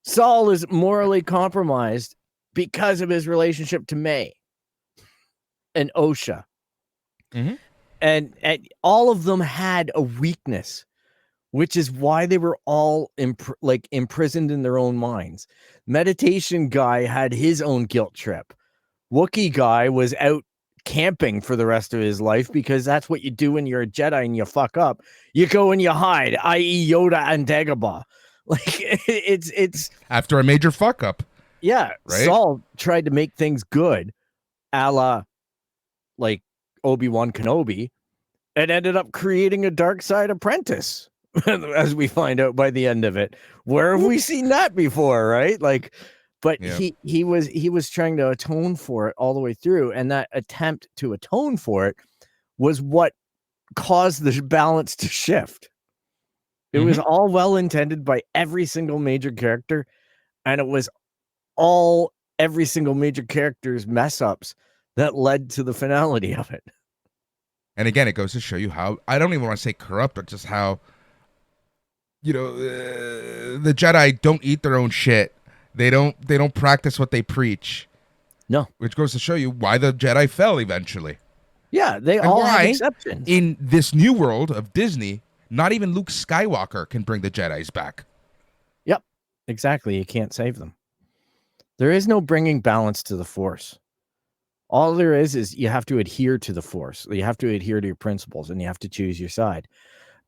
Saul is morally compromised because of his relationship to May and Osha. And all of them had a weakness, which is why they were all imprisoned in their own minds. Meditation guy had his own guilt trip. Wookiee guy was out camping for the rest of his life because that's what you do when you're a Jedi and you fuck up. You go and you hide, i.e. Yoda and Dagobah. Like it's after a major fuck up. Yeah, right? Saul tried to make things good, a la like Obi-Wan Kenobi, and ended up creating a dark side apprentice, as we find out by the end of it. Where have we seen that before, right? Like, but he was trying to atone for it all the way through, and that attempt to atone for it was what caused the balance to shift. It was all well intended by every single major character, and it was every single major character's mess ups that led to the finality of it. And again, it goes to show you how, I don't even want to say corrupt, but just how, the Jedi don't eat their own shit. They don't practice what they preach. No. Which goes to show you why the Jedi fell eventually. Yeah, they all have exceptions. In this new world of Disney, not even Luke Skywalker can bring the Jedis back. Yep, exactly. You can't save them. There is no bringing balance to the Force. All there is you have to adhere to the Force. You have to adhere to your principles, and you have to choose your side.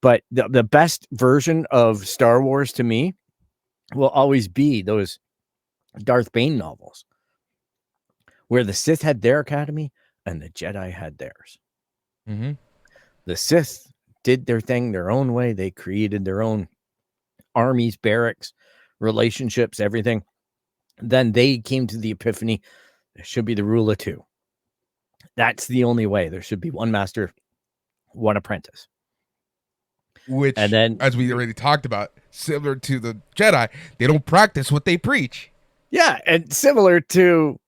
But the best version of Star Wars to me will always be those Darth Bane novels, where the Sith had their academy and the Jedi had theirs. The Sith did their thing their own way. They created their own armies, barracks, relationships, everything. Then they came to the epiphany: there should be the rule of two. That's the only way. There should be one master, one apprentice. Which, and then, as we already talked about, similar to the Jedi, they don't practice what they preach. Yeah, and similar to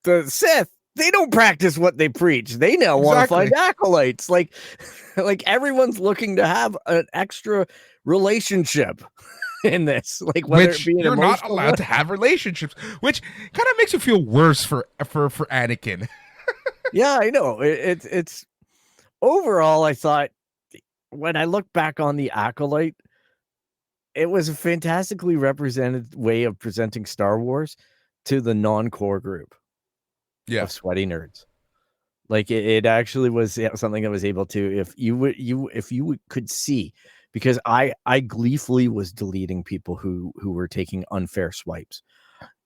the Sith, they don't practice what they preach. They now want to find acolytes. Like everyone's looking to have an extra relationship in this, like whether it Which be an you're not emotional allowed one. to have relationships, which kind of makes you feel worse for Anakin. Yeah, I know. It's overall, I thought when I look back on the Acolyte, it was a fantastically represented way of presenting Star Wars to the non-core group Yeah, of sweaty nerds. Like it actually was something I was able to, if you could see, because I gleefully was deleting people who were taking unfair swipes.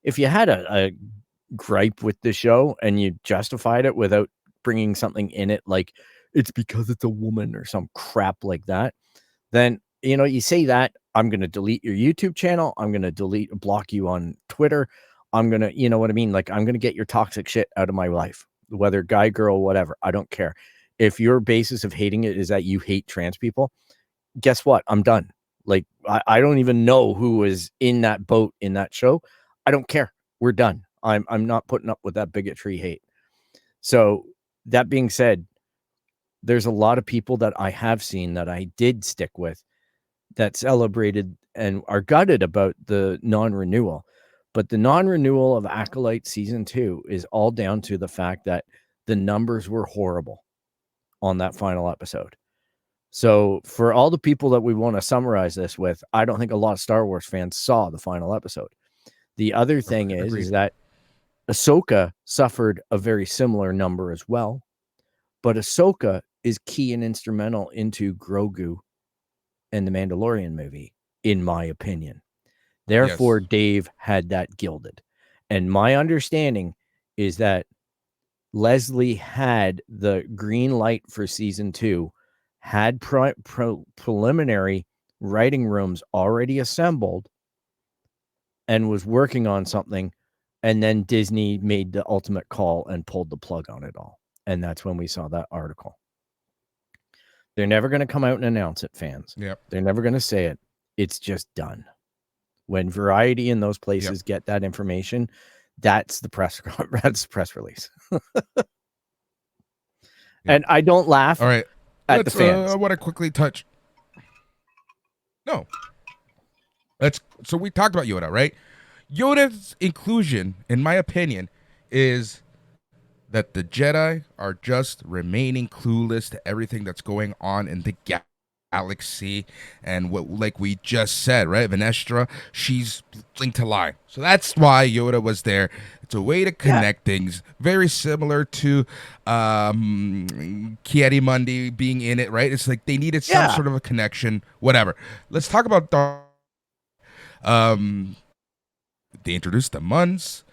If you had a gripe with the show and you justified it without bringing something in it, like it's because it's a woman or some crap like that, then you say that, I'm going to delete your YouTube channel. I'm going to block you on Twitter. I'm going to, you know what I mean? Like, I'm going to get your toxic shit out of my life, whether guy, girl, whatever. I don't care. If your basis of hating it is that you hate trans people, guess what? I'm done. Like, I don't even know who was in that boat in that show. I don't care. We're done. I'm not putting up with that bigotry hate. So that being said, there's a lot of people that I have seen that I did stick with that celebrated and are gutted about the non-renewal. But the non-renewal of Acolyte season 2 is all down to the fact that the numbers were horrible on that final episode. So for all the people that we want to summarize this with, I don't think a lot of Star Wars fans saw the final episode. The other thing is that Ahsoka suffered a very similar number as well, but Ahsoka is key and instrumental into Grogu and the Mandalorian movie, in my opinion. Therefore, yes. Dave had that gilded. And my understanding is that Leslie had the green light for season 2, had preliminary writing rooms already assembled, and was working on something. And then Disney made the ultimate call and pulled the plug on it all. And that's when we saw that article. They're never going to come out and announce it, fans. Yep. They're never going to say it. It's just done. When Variety in those places get that information, that's the press release. And I don't laugh All right. at the fans. I want to quickly touch. No. So we talked about Yoda, right? Yoda's inclusion, in my opinion, is that the Jedi are just remaining clueless to everything that's going on in the galaxy, and what, like we just said, right? Vanestra, she's linked to lie, so that's why Yoda was there. It's a way to connect things, very similar to Kiadi Mundi being in it, right? It's like they needed some sort of a connection, whatever. Let's talk about they introduced the Muns.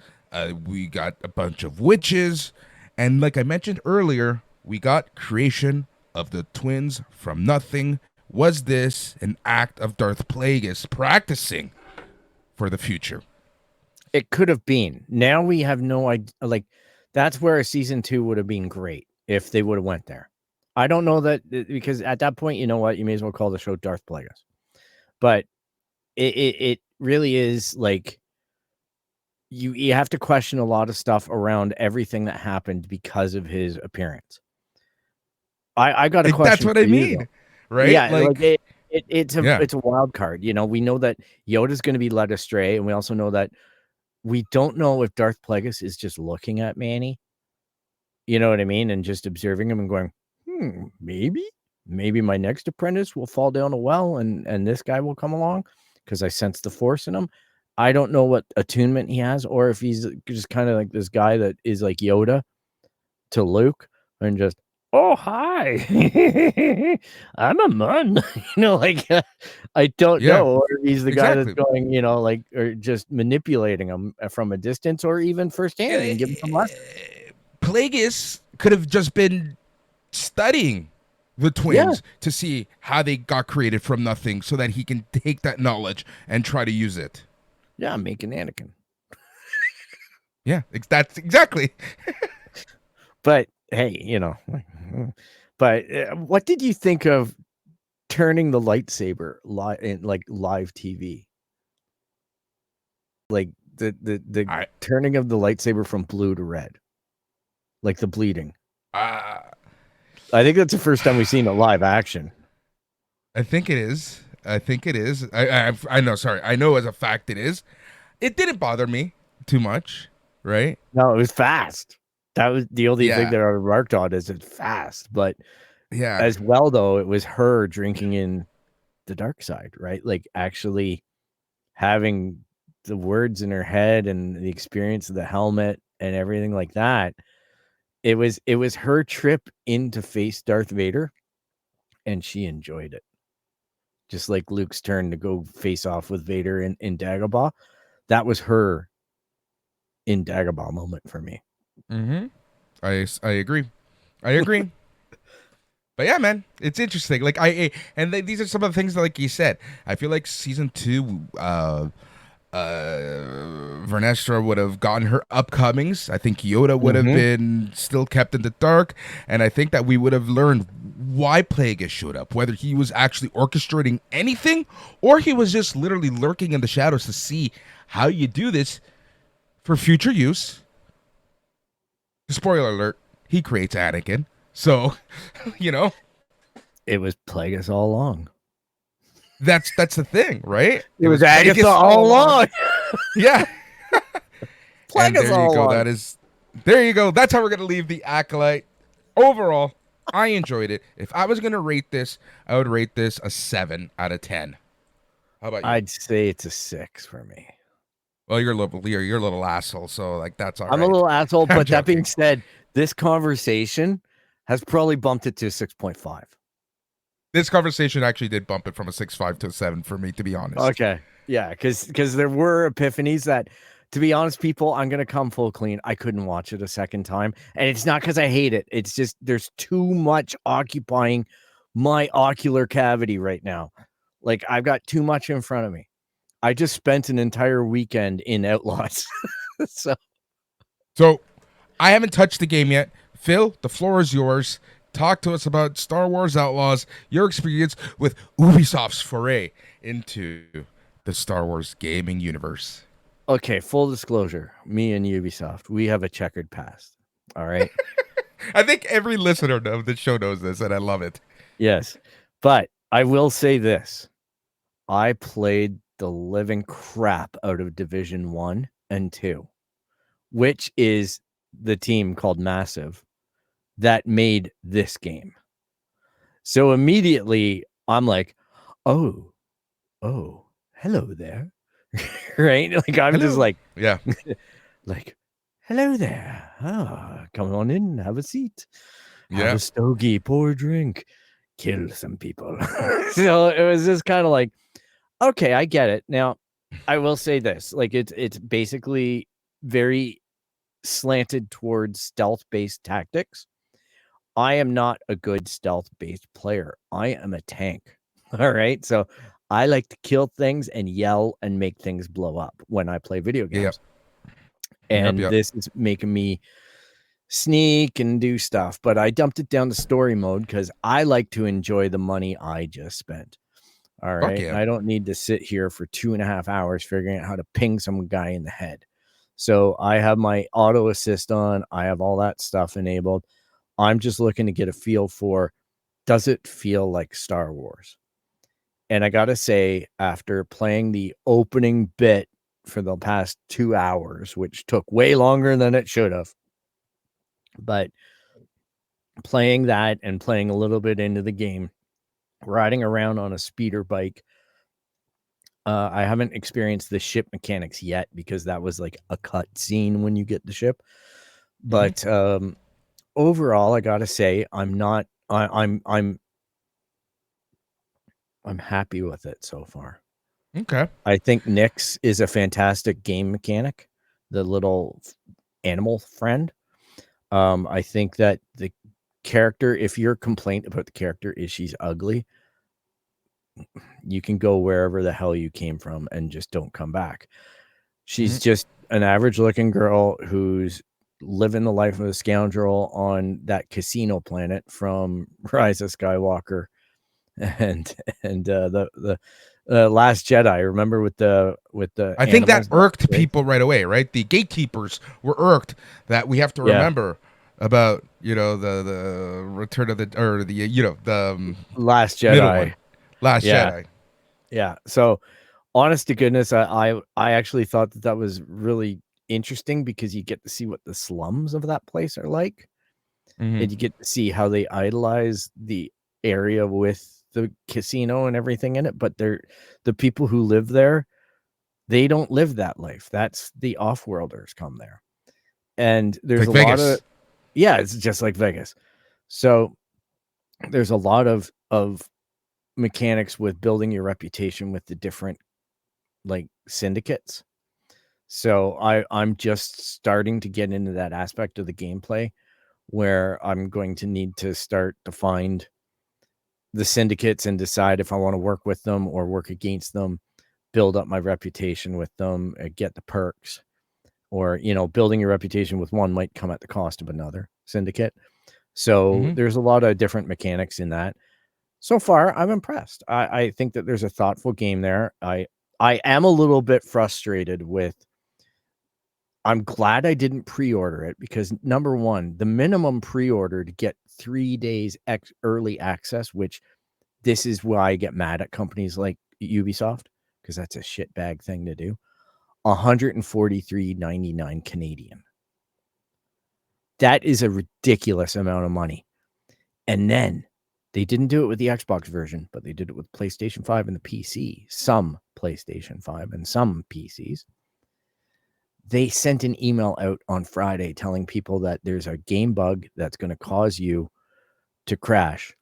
We got a bunch of witches. And like I mentioned earlier, we got creation of the twins from nothing. Was this an act of Darth Plagueis practicing for the future? It could have been. Now we have no idea. Like, that's where a season 2 would have been great if they would have went there. I don't know that, because at that point, you know what? You may as well call the show Darth Plagueis. But it really is like, you have to question a lot of stuff around everything that happened because of his appearance. I got a question. That's what I mean, right? Yeah, like it's a wild card. We know that Yoda's going to be led astray, and we also know that we don't know if Darth Plagueis is just looking at Manny. You know what I mean, and just observing him and going, maybe my next apprentice will fall down a well, and this guy will come along because I sense the Force in him. I don't know what attunement he has, or if he's just kind of like this guy that is like Yoda to Luke and just, oh, hi, I'm a Mun. I don't know. Or he's the guy that's going, or just manipulating him from a distance or even firsthand and giving him lessons. Plagueis could have just been studying the twins to see how they got created from nothing so that he can take that knowledge and try to use it. Yeah, make an Anakin. Yeah, that's exactly. But hey, but what did you think of turning the lightsaber live TV? Like the turning of the lightsaber from blue to red, like the bleeding. I I think that's the first time we've seen it live action. think it is. I know. Sorry, I know as a fact it is. It didn't bother me too much, right? No, it was fast. That was the only thing Yeah. that I remarked on is it's fast. But Yeah. as well, though, it was her drinking in the dark side, right? Like actually having the words in her head and the experience of the helmet and everything like that. It was her trip in to face Darth Vader, and she enjoyed it. Just like Luke's turn to go face off with Vader in Dagobah. That was her in Dagobah moment for me. Mm-hmm. I agree. But yeah, man, it's interesting. Like these are some of the things that, like you said, I feel like season 2, Vernestra would have gotten her upcomings. I think Yoda would have been still kept in the dark, and I think that we would have learned why Plagueis showed up, whether he was actually orchestrating anything or he was just literally lurking in the shadows to see how you do this for future use. Spoiler alert, he creates Anakin. So, It was Plagueis all along. That's the thing, right? It was Agatha all along. Yeah. And Plagueis there you all go. along. There you go. That's how we're going to leave the Acolyte. Overall, I enjoyed it. If I was going to rate this, I would rate this a 7 out of 10. How about you? I'd say it's a 6 for me. Well, you're a little asshole, so like that's all right. I'm a little asshole, I'm but that being joking. said, this conversation has probably bumped it to 6.5. This conversation actually did bump it from a 6.5 to a 7 for me, to be honest. Okay. Yeah, because there were epiphanies that, to be honest, people, I'm going to come full clean. I couldn't watch it a second time. And it's not because I hate it. It's just there's too much occupying my ocular cavity right now. Like, I've got too much in front of me. I just spent an entire weekend in Outlaws. So I haven't touched the game yet. Phil, the floor is yours. Talk to us about Star Wars Outlaws, your experience with Ubisoft's foray into the Star Wars gaming universe. Okay, full disclosure, me and Ubisoft, we have a checkered past. All right. I think every listener of the show knows this, and I love it. Yes. But I will say this. I played the living crap out of Division 1 and 2, which is the team called Massive that made this game. So immediately I'm like, oh, hello there. Right? Like I'm just like, Yeah. like, hello there. Oh, come on in, have a seat. Have Yeah. a stogie, pour a drink, kill some people. So it was just kind of like, okay, I get it. Now, I will say this, like it's basically very slanted towards stealth-based tactics. I am not a good stealth-based player. I am a tank. All right. So I like to kill things and yell and make things blow up when I play video games. Yep. And Yep. this is making me sneak and do stuff. But I dumped it down to story mode because I like to enjoy the money I just spent. All right. yeah. I don't need to sit here for 2.5 hours figuring out how to ping some guy in the head. So I have my auto assist on. I have all that stuff enabled. I'm just looking to get a feel for, does it feel like Star Wars? And I got to say, after playing the opening bit for the past 2 hours, which took way longer than it should have, but playing that and playing a little bit into the game, riding around on a speeder bike, I haven't experienced the ship mechanics yet because that was like a cut scene when you get the ship. But overall, I gotta say, I'm happy with it so far. Okay. I think Nyx is a fantastic game mechanic, the little animal friend. I think that the character, if your complaint about the character is she's ugly, you can go wherever the hell you came from and just don't come back. She's just an average looking girl who's living the life of a scoundrel on that casino planet from Rise of Skywalker and the Last Jedi. Remember with the I think that animals, irked right? people right away, right? The gatekeepers were irked that we have to Yeah, remember about, the Return of the, or the, the Last middle one, Jedi. Last Yeah, Jedi. yeah. So honest to goodness, I actually thought that was really interesting because you get to see what the slums of that place are like, Hmm. and you get to see how they idolize the area with the casino and everything in it. But the people who live there, they don't live that life. That's the off-worlders come there. And It's there's like a lot of, Vegas. yeah, it's just like Vegas. So there's a lot of mechanics with building your reputation with the different like syndicates. So I'm just starting to get into that aspect of the gameplay where I'm going to need to start to find the syndicates and decide if I want to work with them or work against them, build up my reputation with them, get the perks. Or, building your reputation with one might come at the cost of another syndicate. So Hmm. there's a lot of different mechanics in that. So far, I'm impressed. I think that there's a thoughtful game there. I am a little bit frustrated with. I'm glad I didn't pre-order it because number one, the minimum pre-order to get 3 days early access, which this is why I get mad at companies like Ubisoft because that's a shitbag thing to do. 143.99 Canadian. That is a ridiculous amount of money. And then they didn't do it with the Xbox version, but they did it with PlayStation 5 and the PC. Some PlayStation 5 and some PCs. They sent an email out on Friday telling people that there's a game bug that's going to cause you to crash.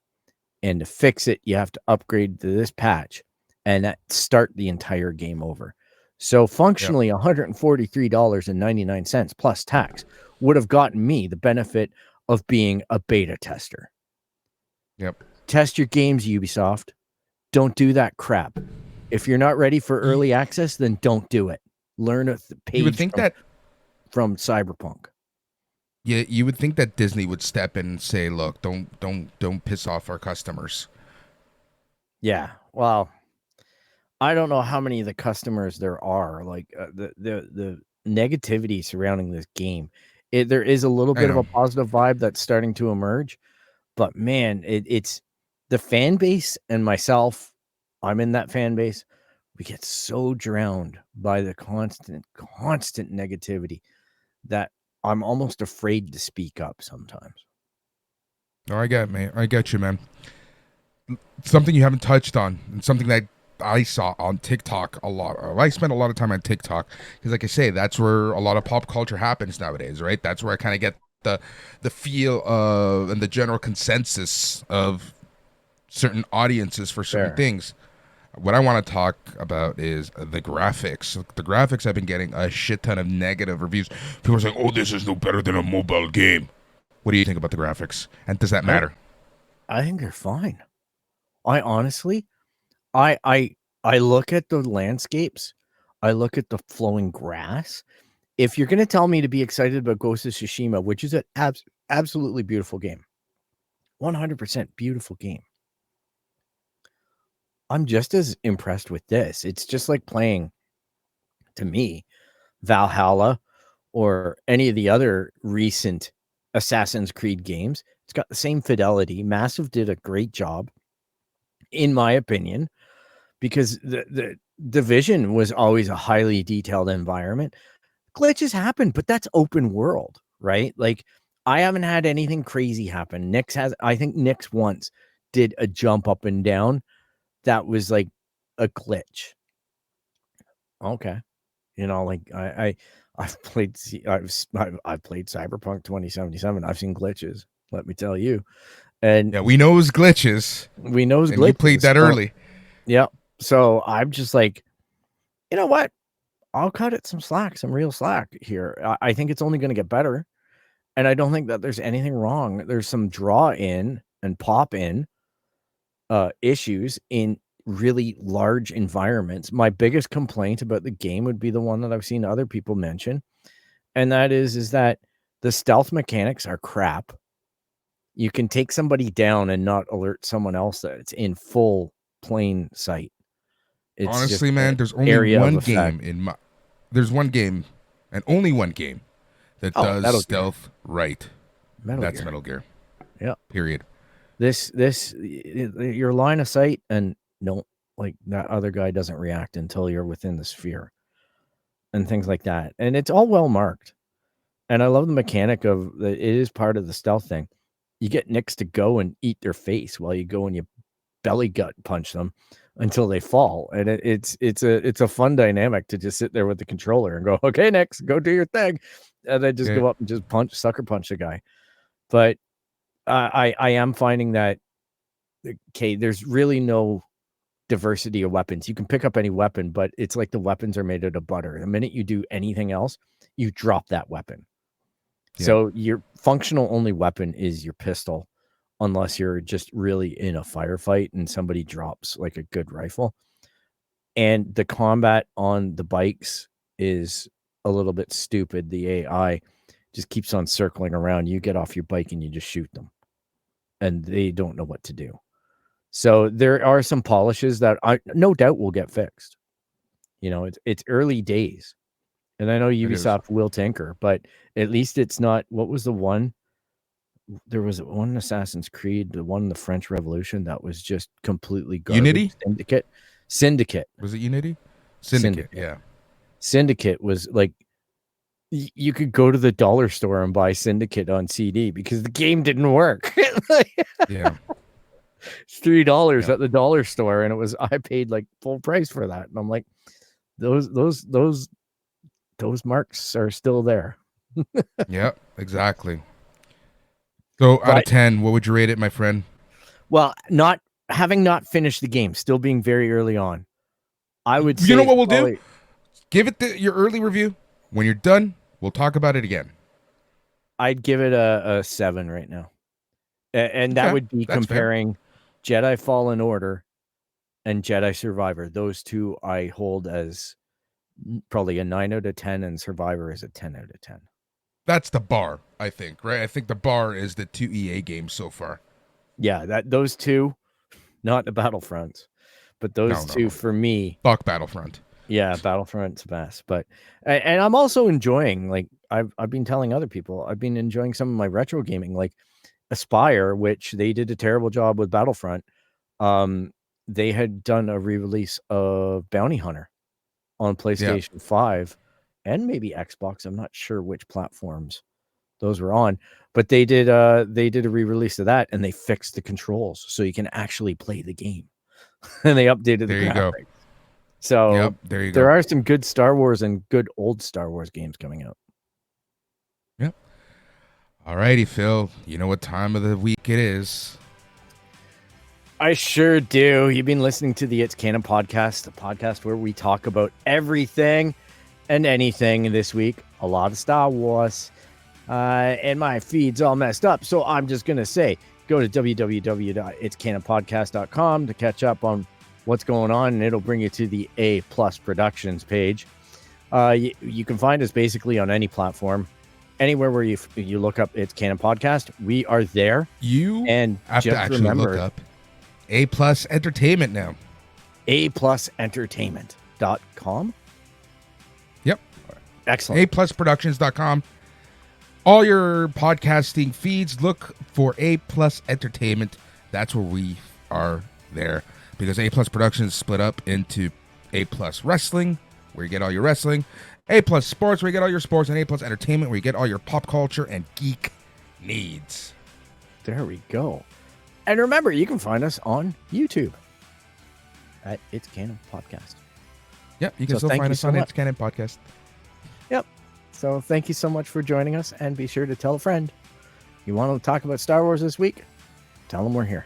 And to fix it, you have to upgrade to this patch and that start the entire game over. So Yep. functionally, $143.99 plus tax would have gotten me the benefit of being a beta tester. Yep. Test your games, Ubisoft. Don't do that crap. If you're not ready for early access, then don't do it. Learn a You would page think that, from Cyberpunk. yeah, you would think that Disney would step in and say, "Look, don't piss off our customers." Yeah. Well, I don't know how many of the customers there are. Like the negativity surrounding this game. There is a little I bit of know. a positive vibe that's starting to emerge, but man, it's the fan base and myself. I'm in that fan base. We get so drowned by the constant negativity that I'm almost afraid to speak up sometimes. No, I get you, man. Something you haven't touched on, and something that I saw on TikTok a lot. I spend a lot of time on TikTok because, like I say, that's where a lot of pop culture happens nowadays, right? That's where I kind of get the feel of and the general consensus of certain audiences for certain Fair. things. What I want to talk about is the graphics. The graphics have been getting a shit ton of negative reviews. People are saying, "Oh, this is no better than a mobile game." What do you think about the graphics? And does that I matter? I think they're fine. I honestly, I look at the landscapes. I look at the flowing grass. If you're going to tell me to be excited about Ghost of Tsushima, which is an absolutely beautiful game, 100% beautiful game, I'm just as impressed with this. It's just like playing, to me, Valhalla or any of the other recent Assassin's Creed games. It's got the same fidelity. Massive did a great job, in my opinion, because the Division was always a highly detailed environment. Glitches happen, but that's open world, right? Like I haven't had anything crazy happen. I think Nyx once did a jump up and down that was like a glitch. Okay. Like I've played I've played Cyberpunk 2077. I've seen glitches, let me tell you. And Yeah, we know it was glitches, we know it's and you played glitches. that early. Yeah. So I'm just like, you know what? I'll cut it some slack, some real slack here. I think it's only going to get better. And I don't think that there's anything wrong. There's some draw in and pop in issues in really large environments. My biggest complaint about the game would be the one that I've seen other people mention. And that is that the stealth mechanics are crap. You can take somebody down and not alert someone else that it's in full plain sight. It's Honestly, just man, there's only area of one effect. game there's one game and only one game that Metal does Gear. stealth right. That's Gear. Metal Gear. Yeah. Period. Your line of sight and that other guy doesn't react until you're within the sphere and things like that. And it's all well marked. And I love the mechanic of it is part of the stealth thing. You get Nicks to go and eat their face while you go and you belly gut punch them until they fall. And it's a fun dynamic to just sit there with the controller and go, okay, Nicks, go do your thing. And then just go up and just sucker punch a guy. But I am finding that, okay, there's really no diversity of weapons. You can pick up any weapon, but it's like the weapons are made out of butter. The minute you do anything else, you drop that weapon. Yeah. So your functional only weapon is your pistol, unless you're just really in a firefight and somebody drops like a good rifle. And the combat on the bikes is a little bit stupid. The AI just keeps on circling around. You get off your bike and you just shoot them, and they don't know what to do. So there are some polishes that I no doubt will get fixed. It's early days, and I know Ubisoft will tinker, but at least it's not. What was the one? There was one Assassin's Creed, the one in the French Revolution that was just completely garbage. Unity? Syndicate. Was it Unity? Syndicate. Yeah. Syndicate was like, you could go to the dollar store and buy Syndicate on CD because the game didn't work. Yeah. It's $3 at the dollar store, and I paid like full price for that. And I'm like, those marks are still there. Yeah, exactly. So out of 10, what would you rate it, my friend? Well, having not finished the game, still being very early on, I would say, you know what we'll do? Give it your early review. When you're done, we'll talk about it again. I'd give it a 7 right now. And that would be comparing Jedi Fallen Order and Jedi Survivor. Those two I hold as probably a 9 out of 10, and Survivor is a 10 out of 10. That's the bar, I think, right? I think the bar is the 2 EA games so far. Yeah, those two, not the Battlefronts, but those two for me. Fuck Battlefront. Yeah, Battlefront's best. But and I'm also enjoying, like I've been telling other people, I've been enjoying some of my retro gaming, like Aspire, which they did a terrible job with Battlefront. They had done a re-release of Bounty Hunter on PlayStation 5 and maybe Xbox. I'm not sure which platforms those were on, but they did a re-release of that, and they fixed the controls so you can actually play the game. And they updated the graphics. So there you go. There are some good Star Wars and good old Star Wars games coming out. Yep. All righty, Phil. You know what time of the week it is. I sure do. You've been listening to the It's Canon podcast, the podcast where we talk about everything and anything this week. A lot of Star Wars. And my feed's all messed up. So I'm just going to say, go to www.itscanonpodcast.com to catch up on what's going on, and it'll bring you to the A+ Productions page. You can find us basically on any platform. Anywhere where you look up It's Canon Podcast, we are there. You have to actually look up A+ Entertainment now. A+entertainment.com. Yep. Excellent. A+productions.com. All your podcasting feeds, look for A+ Entertainment. That's where we are there. Because A+ Productions split up into A+ Wrestling, where you get all your wrestling, A+ Sports, where you get all your sports, and A+ Entertainment, where you get all your pop culture and geek needs. There we go. And remember, you can find us on YouTube at It's Canon Podcast. Yep, you can still find us on It's Canon Podcast. Yep. So thank you so much for joining us, and be sure to tell a friend. You want to talk about Star Wars this week? Tell them we're here.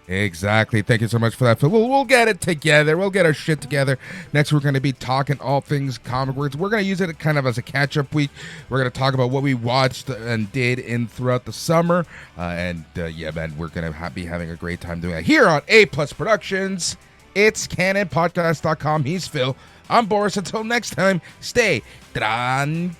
Exactly. Thank you so much for that, Phil. We'll get it together. We'll get our shit together. Next, we're going to be talking all things comic words. We're going to use it kind of as a catch-up week. We're going to talk about what we watched and did throughout the summer. Man, we're going to be having a great time doing that here on A+ Productions. It's CanonPodcast.com. He's Phil. I'm Boris. Until next time, stay tranquilo.